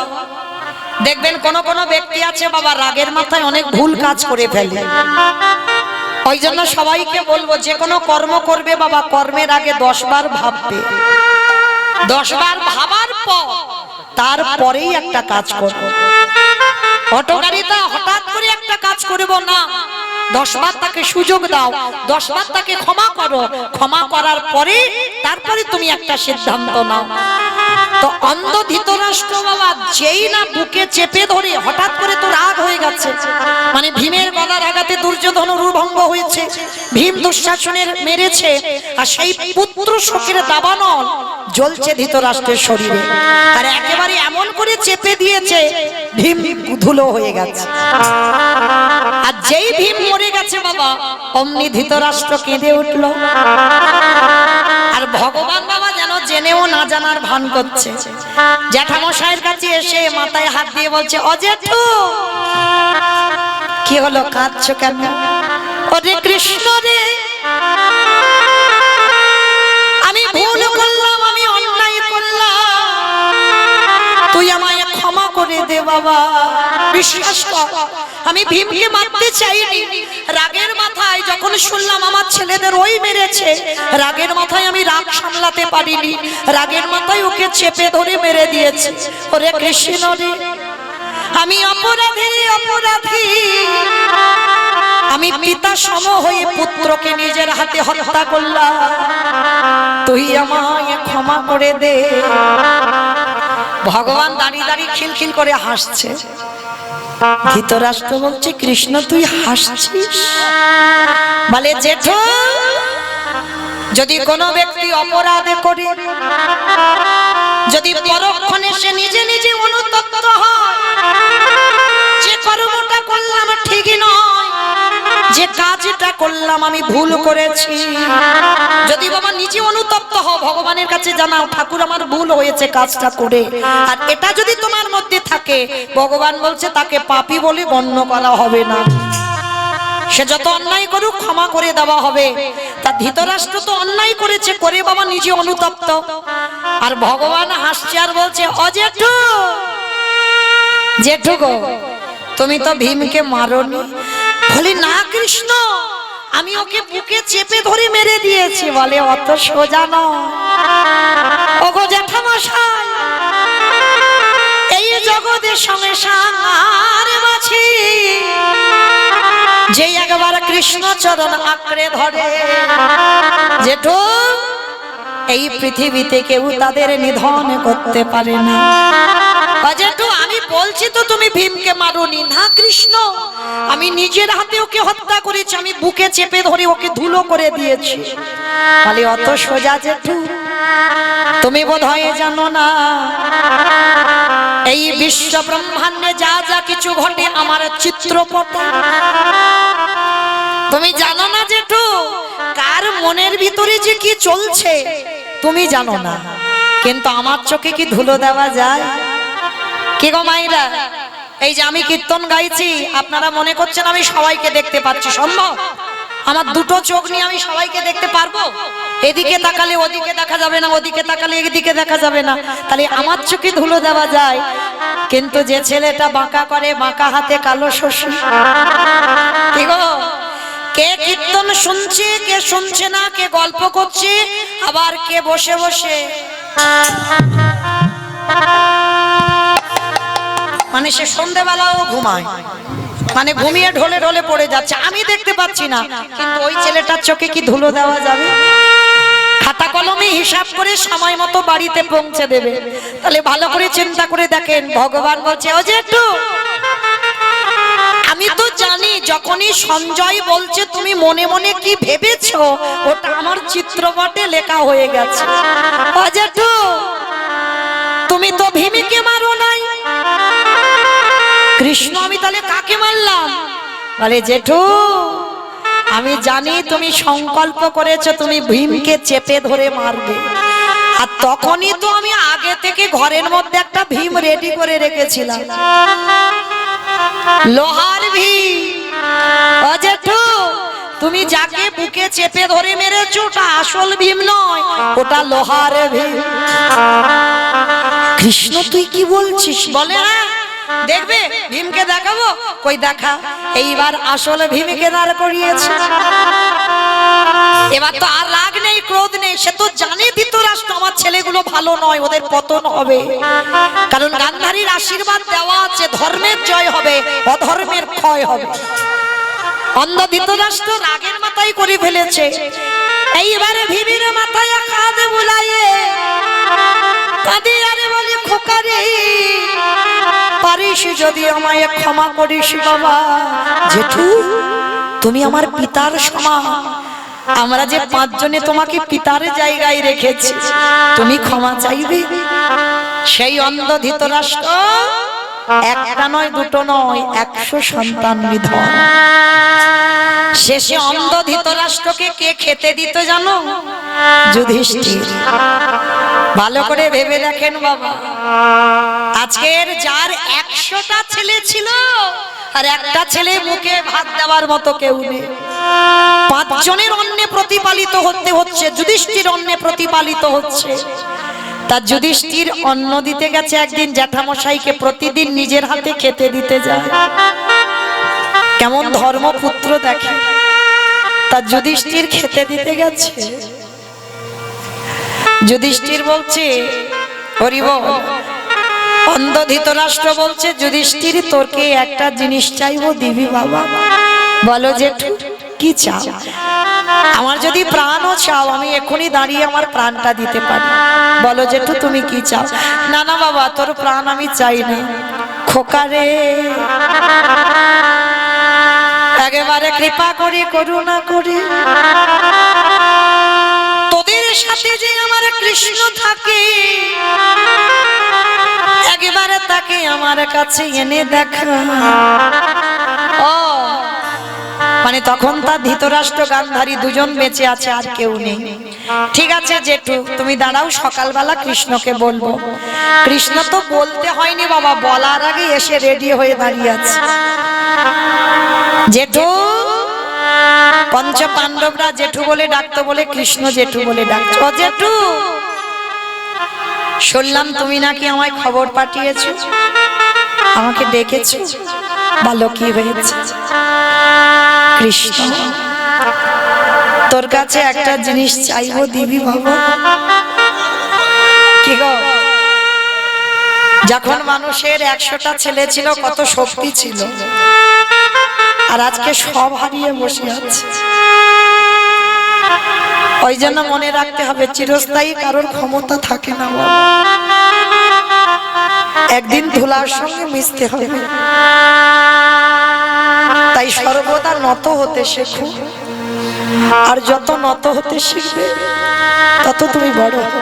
দেখবেন কোন কোন ব্যক্তি আছে বাবা রাগের মাথায় অনেক ভুল কাজ করে ফেলে। ওই জন্য সবাইকে বলবো, যে কোনো কর্ম করবে বাবা কর্মের আগে 10 বার ভাববে, 10 বার ভাবার পর তারপরেই একটা কাজ করবো। হঠকারিতা হঠাৎ করে একটা কাজ করব না, 10 বার তাকে সুযোগ দাও, 10 বার তাকে ক্ষমা করো, ক্ষমা করার পরে তারপরে তুমি একটা সিদ্ধান্ত নাও। তো অন্ধ ধৃতরাষ্ট্র বাবা যেই না বুকে চেপে ধরে, হঠাৎ করে তো রাগ হয়ে গেছে, মানে ভীমের গলার আঘাতে দুর্যোধন উরুভঙ্গ হয়েছে, ভীম দুঃশাসনের মেরেছে, আর সেই পুত্র শোকের দাবানল জ্বলছে ধৃতরাষ্ট্রের শরীরে, আর একেবারে এমন করে চেপে দিয়েছে ভীম ধুলো হয়ে গেছে। আর যেই ভীম মরে গেছে বাবা, অমনি ধৃতরাষ্ট্র কেঁদে উঠলো। আর ভগবান বাবা যেন জেনেও না জানার ভান করছে, জ্যাঠামশাইয়ের কাছে এসে মাথায় হাত দিয়ে বলছে, ও জেঠু কি হলো, কাঁদছো কেন? ওরে কৃষ্ণ রে, আমি ভুল করলাম, আমি অন্যায় করলাম, তুই আমায় ক্ষমা করে দে বাবা। বিশ্বাস কর, আমি ভীমকে মারতে চাইনি, রাগের মাথায় যখন শুনলাম আমার ছেলেদের ওই মেরেছে, রাগের মাথায় আমি রাগ সামলাতে পারিনি, রাগের মাথায় ওকে চেপে ধরে মেরে দিয়েছে। ওরে কৃষ্ণ রে, আমি অপরাধী অপরাধী, আমি পিতা সম হয়ে পুত্রকে নিজের হাতে হত্যা করলাম, তুই আমায় ক্ষমা করে দে। ভগবান দাঁড়িয়ে দাঁড়িয়ে খিলখিল করে হাসছে। ধৃতরাষ্ট্র বলছে, কৃষ্ণ তুই হাসছিস? বলে, জেঠু, যদি কোনো ব্যক্তি অপরাধ করে, যদি পরক্ষণে সে নিজে নিজে অনুতপ্ত হয়, যে কর্মটা করলাম ঠিকই নয়, যে কাজটা করলাম আমি ভুল করেছি, যদি বাবা নিজে অনুতপ্ত হও, ভগবানের কাছে জানাও, ঠাকুর আমার ভুল হয়েছে কাজটা করে, আর এটা যদি তোমার মধ্যে থাকে, ভগবান বলছে তাকে পাপী বলে গণ্য করা হবে না। সে যত অন্যায় করুক ক্ষমা করে দেওয়া হবে। তা ধৃতরাষ্ট্র তো অন্যায় করেছে, করে বাবা নিজে অনুতপ্ত, আর ভগবান হাসছে আর বলছে, ও জেঠু, জেঠু গো, তুমি তো ভীমকে মারোনি। বলি, না কৃষ্ণ, আমি ওকে বুকে চেপে ধরে মেরে দিয়েছি। বলে, অত সোজা নয়। ওগো জ্যাঠামশাই, এই জগতে সংসার মাছি, যে একবার কৃষ্ণ চরণ আঁকড়ে ধরে, জেঠু, এই পৃথিবীতে কেউ তাদের নিধন করতে পারে না। জেঠু, আমি বলছি তো তুমি ভীমকে মারোনি। না কৃষ্ণ, আমি নিজের হাতে ওকে হত্যা করেছি, আমি বুকে চেপে ধরে ওকে ধুলো করে দিয়েছি। বলে, অত সোজা জেঠু? তুমি বোধহয় জানো না, এই বিশ্ব ব্রহ্মাণ্ডে যা যা কিছু ঘটে আমার চিত্রপটে। তুমি জানো না জেঠু, কার মনের ভিতরে যে কি চলছে তুমি জানো না, কিন্তু আমার চোখে কি ধুলো দেওয়া যায়? কি গো মাইরা, এই যে আমি কীর্তন গাইছি, আপনারা মনে করছেন আমি সবাইকে দেখতে পাচ্ছি? সম্ভব? আমার দুটো চোখ নিয়ে আমি সবাইকে দেখতে পারবো? এদিকে তাকালে ওদিকে দেখা যাবে না, ওদিকে তাকালে এদিকে দেখা যাবে না, তাহলে আমার চোখে ধুলো দেওয়া যায়। কিন্তু যে ছেলেটা বাঁকা করে, বাঁকা হাতে কালো শশী, কি গো, কে কীর্তন শুনছে, কে শুনছে না, কে গল্প করছে, আবার কে বসে বসে মানে সে সন্ধ্যেবেলাও ঘুমায়, মানে ঘুমিয়ে ঢলে ঢলে পড়ে যাচ্ছে, আমি দেখতে পাচ্ছি না, কিন্তু ওই ছেলেটার চোখে কি ধুলো দেওয়া যাবে? খাতা কলমে হিসাব করে সময় মতো বাড়িতে পৌঁছে দেবে। তাহলে ভালো করে চিন্তা করে দেখেন, ভগবান বলছে, ও জেঠু, আমি তো জানি যখনই সঞ্জয় বলছে তুমি মনে মনে কি ভেবেছো, ওটা আমার চিত্রপটে লেখা হয়ে গেছে। ও জেঠু, তুমি তো ভীমকে মারো নাই, কৃষ্ণ, আমি তাহলে কাকে মারলাম? বলে, জেঠু, আমি জানি তুমি সংকল্প করেছো তুমি ভীমকে চেপে ধরে মারবে, আর তখনই তো আমি আগে থেকে ঘরের মধ্যে একটা ভীম রেডি করে রেখেছিলাম, লোহার ভীম। ও জেঠু, তুমি যাকে বুকে চেপে ধরে মেরেছো ওটা আসল ভীম নয়, ওটা লোহার ভীম। কৃষ্ণ, তুই কি বলছিস? বলে, হ্যাঁ, দেখবে ভীমকে দেখাবো। কই দেখা, এইবার আসল ভীমকে দাঁড় করিয়েছে। এবার তো আর রাগ নেই, ক্রোধ নেই, সে তো জানে ধৃতরাষ্ট্র আমার ছেলেগুলো ভালো নয়, ওদের পতন হবে, কারণ গান্ধারীর আশীর্বাদ দেওয়া আছে, ধর্মের জয় হবে, অধর্মের ক্ষয় হবে। অন্ধ ধৃতরাষ্ট্র রাগের মাথায় করে ফেলেছে। এইবারে ভীমের মাথায় কাঁধ বুলাইয়ে কাঁদে আরে বলে, খোকা রে, পারিস যদি আমায় ক্ষমা করিস বাবা। জেঠু, তুমি আমার পিতার সমান, আমরা যে পাঁচজনে তোমাকে পিতার জায়গায় রেখেছি, তুমি ক্ষমা চাইবে। সেই অন্ধ ধৃতরাষ্ট্র একটা নয়, দুটো নয়, 100 সন্তান নিধন। শেষে অন্ধ ধৃতরাষ্ট্রকে কে খেতে দিত জানো? যুধিষ্ঠির। ভালো করে ভেবে দেখেন বাবা, আজকের যার 100টা ছেলে ছিল আর একটা ছেলে মুখে ভাত দেওয়ার মতো কেউ নেই, 5 জনের অন্নে প্রতিপালিত হতে হচ্ছে, যুধিষ্ঠির অন্নে প্রতিপালিত হচ্ছে। তা যুধিষ্ঠির অন্ন দিতে গেছে একদিন জ্যাঠামশাইকে, প্রতিদিন নিজের হাতে খেতে দিতে যায়। কেমন ধর্মপুত্র দেখে, তা যুধিষ্ঠির খেতে দিতে গেছে। যুধিষ্ঠির বলছে, হরি বল, অন্ধ ধৃতরাষ্ট্র বলছে, যুধিষ্ঠির তোরকে একটা জিনিস চাইবো, দিবি বাবা? বলো জেঠু কি চাও? আমার যদি প্রাণও চাও আমি এখনই দাঁড়িয়ে আমার প্রাণটা দিতে পারি। বলো জেঠু তুমি কি চাও? না না বাবা, তোর প্রাণ আমি চাই না। খোকারে একেবারে কৃপা করে, করুণা করে, তোদের সাথে যে আমার কৃষ্ণ থাকে, একেবারে তাকে আমার কাছে এনে দেখা। ও মানে তখন তার ধৃতরাষ্ট্র গান্ধারী দুজন বেঁচে আছে, আর কেউ নেই। ঠিক আছে জেঠু তুমি দাঁড়াও, সকালবেলা কৃষ্ণকে বলবো। কৃষ্ণ তো বলতে হয়নি বাবা, বলার আগে এসে রেডি হয়ে দাঁড়িয়ে আছে। জেঠু, পঞ্চ পাণ্ডবরা জেঠু বলে ডাকতো বলে কৃষ্ণ জেঠু বলে ডাকতো। ও জেঠু, শুনলাম তুমি নাকি আমায় খবর পাঠিয়েছো, আমাকে ডেকেছো, বলো কি হয়েছে? কৃষ্ণ তোর কাছে একটা জিনিস চাইবো, দিবি বাবা? কি গো, যখন মানুষের 100টা ছেলে ছিল, কত শক্তি ছিল, আর আজকে সব হারিয়ে বসে আছে। ওই জন্য মনে রাখতে হবে, চিরস্থায়ী কারোর ক্ষমতা থাকে না বাবা, একদিন ধুলার সঙ্গে মিশতে হবে। তাই সর্বদা নত হতে শেখো, আর যত নত হতে শিখবে তত তুমি বড় হবে।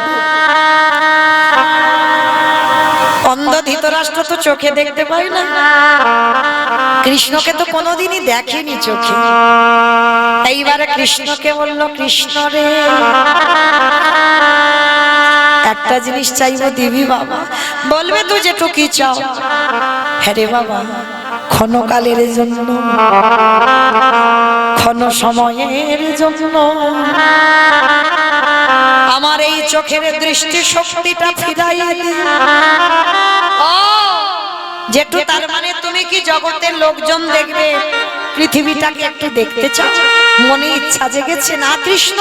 অন্ধ ধৃতরাষ্ট্র তো চোখে দেখতে পাই না, কৃষ্ণকে তো কোনোদিনই দেখেনি চোখে। এইবারে কৃষ্ণকে বললো, কৃষ্ণ রে একটা জিনিস চাইবো, দিবি বাবা? বলবে তুই জেঠু কি চাও? হ্যাঁ রে বাবা, ক্ষণকালের জন্য, ক্ষণ সময়ের জন্য আমার এই চোখের দৃষ্টি শক্তিটা ফিরাইয়া দে। ও জেঠু, তার মানে তুমি কি জগতের লোকজন দেখবে, পৃথিবীটাকে একটু দেখতে চাও? মনে ইচ্ছা জেগেছে না কৃষ্ণ?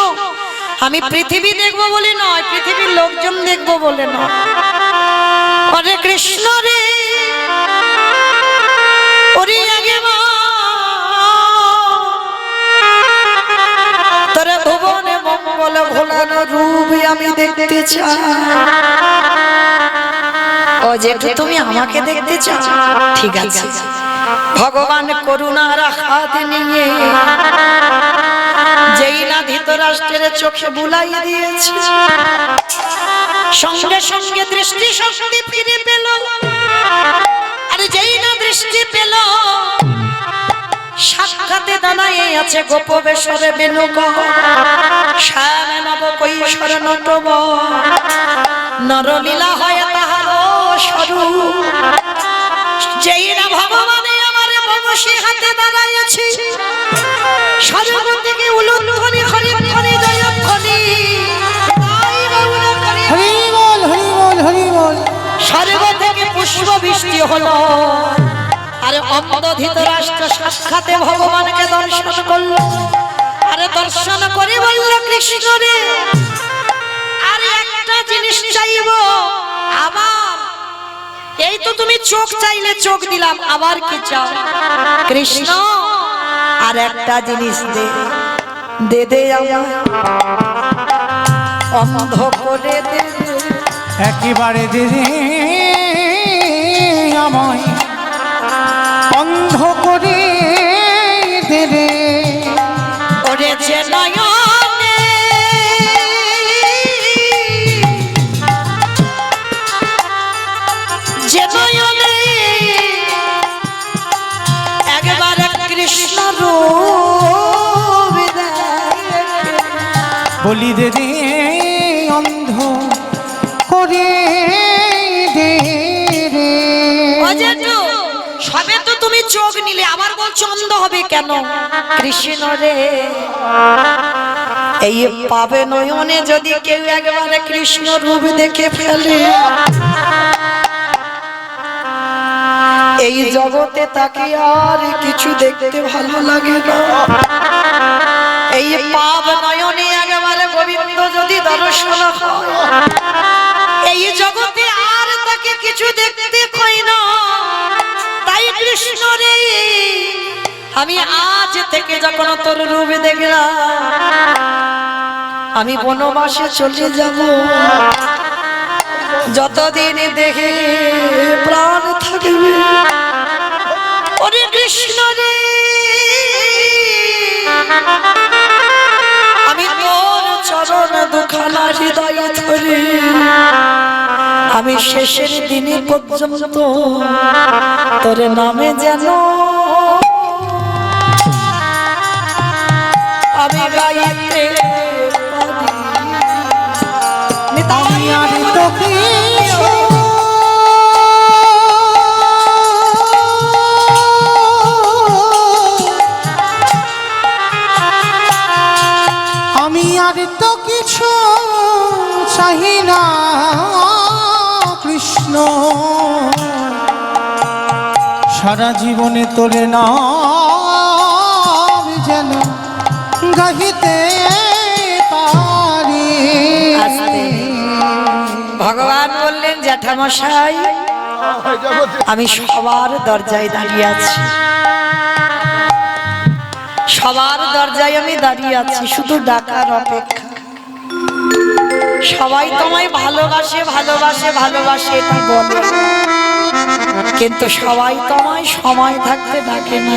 আমি পৃথিবী দেখবো বলে নয়, পৃথিবীর লোকজন দেখবো বলে নয়। আরে কৃষ্ণ রে, ওরে আগে তোরা ভুবনে মঙ্গল ভোলানো রূপ আমি দেখতে চাই। ও জেঠু তুমি আমাকে দেখতে চাও? ঠিক আছে, ভগবান করুণার হাত নিয়ে যেই না ধৃতরাষ্ট্রের চোখে বুলাই দিয়েছে, সঙ্গে সঙ্গে দৃষ্টি শক্তি ফিরে পেল। আর যেই না দৃষ্টি পেল, সাক্ষাতে দাঁড়ায় আছে গোপবেশরে বেনুক, শ্যাম নব কৈশোর নটব, নরলীলা হয় তাহার স্বরূপ। যেই না ভগবানে আমার বংশী হাতে দাঁড়াইয়াছে, স্বর্গ থেকে উলুধ্বনি হরিধ্বনি জয়ধ্বনি, হরি বল হরি বল হরি বল। স্বর্গ থেকে পুষ্প বৃষ্টি হলো। আরে অন্ধ ধৃতরাষ্ট্র সাক্ষাতে ভগবানকে দর্শন করলো। আরে দর্শন করে বলল, কৃষ্ণ রে আরে একটা জিনিস চাইবো। আবার এই তো তুমি চোখ চাইলে চোখ দিলাম, আবার কি চাও? কৃষ্ণ আর একটা জিনিস দে, দে দে আমার অন্ধ করে দে, একেবারে দে রে আমায় অন্ধ করে দে রে। ওরে যে নয়নে যে নয়নে একবারে কৃষ্ণ রূপ বলি দে রে অন্ধ করে দে রে। অজেঠু সবে তো তুমি চোখ নিলে, আবার বলছো অন্ধ হবে কেন? কৃষ্ণ রে এই পাবে নয়নে যদি কেউ একবারে কৃষ্ণ রূপ দেখে ফেলে, এই জগতে তাকে আর কিছু দেখতে ভালো লাগে না। এই পাব নয়নে একেবারে গোবিন্দ যদি দর্শন হয়, এই জগতে আর তাকে কিছু দেখতে পাই না, তাই কৃষ্ণ রে আমি আজ থেকে যখন তোর রূপ দেখলাম আমি বনবাসে চলে যাব, যতদিন দেখে প্রাণ থাকবে। ওরে কৃষ্ণ রে আমি তোর চরণ দুখানা হৃদয়ে ধরে আমি শেষের দিনে পর্যন্ত তোর নামে যেন আমি গাইতে আমি আর তো কিছু আমি আর তো কিছু চাহি না কৃষ্ণ, সারা জীবনে তোরে নাম যেন গাহিতে পারি। ভগবান বললেন জ্যাঠামশাই আমি সবার দরজায় দাঁড়িয়ে আছি, সবার দরজায় আমি দাঁড়িয়ে আছি, শুধু ডাকার অপেক্ষা। সবাই তোমায় ভালোবাসে ভালোবাসে ভালোবাসে এটা বলে, কিন্তু সবাই তোমায় সময় থাকতে ডাকে না।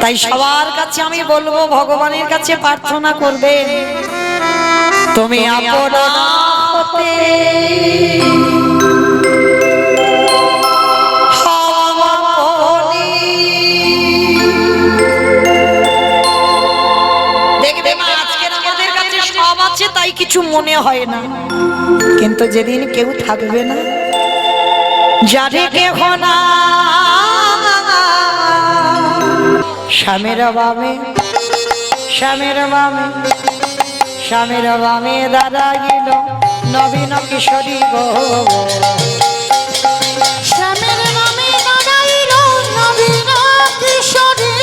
তাই সবার কাছে আমি বলবো ভগবানের কাছে প্রার্থনা করবে তুমি আপনা হতে দেখবে মা আজকের আমাদের কাছে সব আছে তাই কিছু মনে হয় না, কিন্তু যেদিন কেউ থাকবে না, যারে কেহ না স্বামীর বামে স্বামীর বামে স্বামীর বামে দাঁড়াইল নবীন কিশোরী গো, স্বামীর বামে দাঁড়াইল নবীন কিশোরী,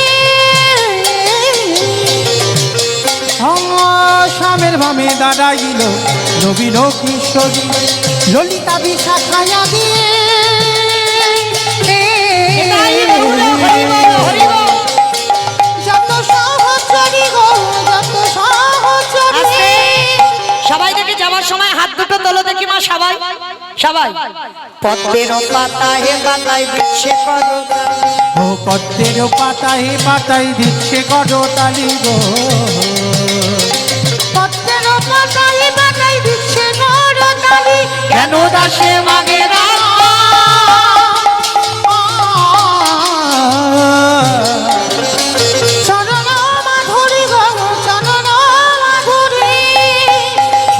স্বামীর বামে দাঁড়াইল নবীন কিশোরী, ললিতা বিশাখায়া দিয়ে যত সহচরী গো যত সহচরী। সবাই দেখে যাওয়ার সময় হাত দুটো তোলো দেখি মা, সবাই সবাই। পদ্মের পাতায় পাতায় দিচ্ছে করতালি, ও পদ্মের পাতায় পাতায় দিচ্ছে করতালি গো, পদ্মের পাতায় পাতায় দিচ্ছে করতালি, কেন দাসে মাগে না চরণ মাধুরী গো চরণ মাধুরী,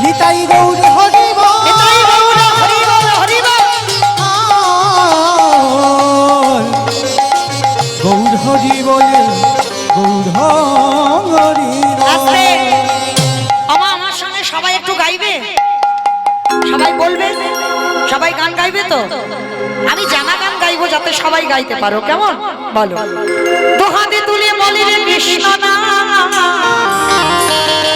নিতাই গৌর হরি বল, নিতাই গৌর হরি বল, হরি বল। গৌর হরি বলে গৌর হরি আস্তে আমার সঙ্গে সবাই একটু গাইবে, সবাই বলবে, সবাই গান গাইবে তো? আমি জানা গান গাইবো যাতে সবাই গাইতে পারো, কেমন বলো? দুহাতে তুলে বলি রে কৃষ্ণ নাম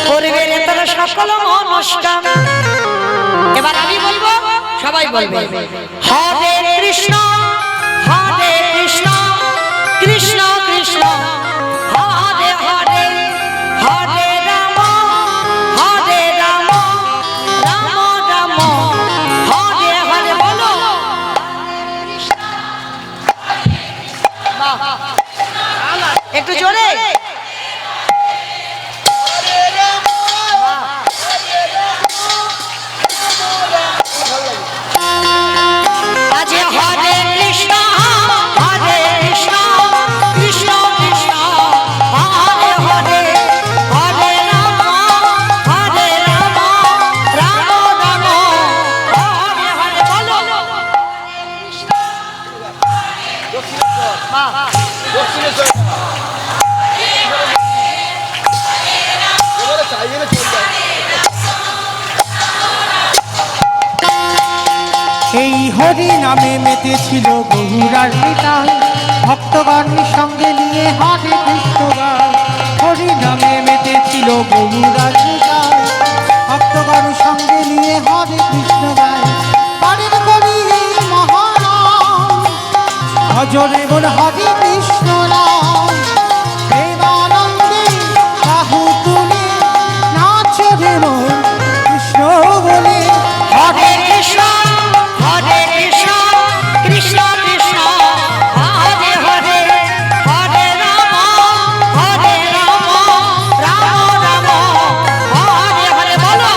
করবে রে তোর সকল অনুষ্ঠান। এবার আমি বলবো সবাই বলবে হরে কৃষ্ণ হরে কৃষ্ণ কৃষ্ণ কৃষ্ণ হরে হরে হরে রাম হরে রাম রাম রাম হরে হরে। বলো একটু জোরে। আজ হরে কৃষ্ণ হরে কৃষ্ণ কৃষ্ণ কৃষ্ণ হরে হরে হরে রাম রাম রাম হরে হরে। বলো এই হরি নামে মেতেছিল গৌরার নিতাই, ভক্তগণ সঙ্গে নিয়ে হরে কৃষ্ণ গায়। হরি নামে মেতেছিল গৌরার নিতাই, ভক্তগণ সঙ্গে নিয়ে হরে কৃষ্ণ গায়। হরে করি জোরে বল হরে কৃষ্ণ নাম প্রেমানন্দে বাহু তুলে নাচ রে মন কৃষ্ণ বলে হরে কৃষ্ণ কৃষ্ণ কৃষ্ণ হরে হরে হরে রাম রাম রাম হরে হরে বলো।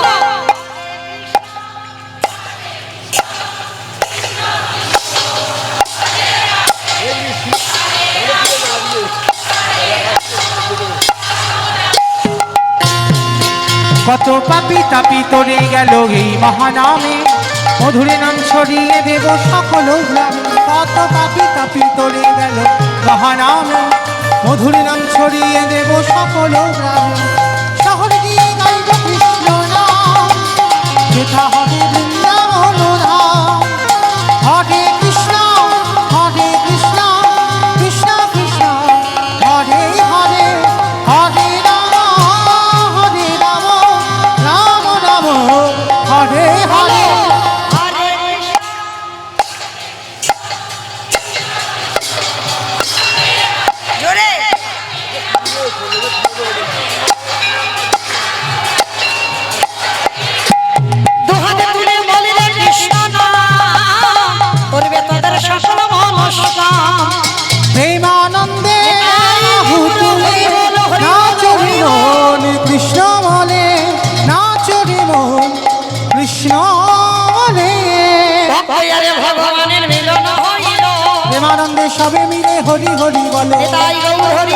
কত পাপি তাপি তরে গেল এই মহানামে মধুরে নাম ছড়িয়ে দেব সকল গ্রামে কত পাপি তাপি তরে গেল মহানামে মধুরে নাম ছড়িয়ে দেব সকল গ্রামে শহর দিয়ে গাইব কৃষ্ণ নাম যেথা হবে বৃন্দাবন ধাম হরে কৃষ্ণ কৃষ্ণ কৃষ্ণ হরে হরে হরে রাম রাম রাম হরে হরে হরে জোরে দুহাতে তুলে বলিলে কৃষ্ণ নাম করবে তোদের সকল মনস্কাম। প্রেমানন্দে বাহু তুলে নাচ রে মন কৃষ্ণ বলে নাচ রে মন কৃষ্ণ বলে ভক্তয়ারে ভগবানের মিলন হইল প্রেমানন্দে সবে মিলে হরি হরি বলে তাই গৌর হরি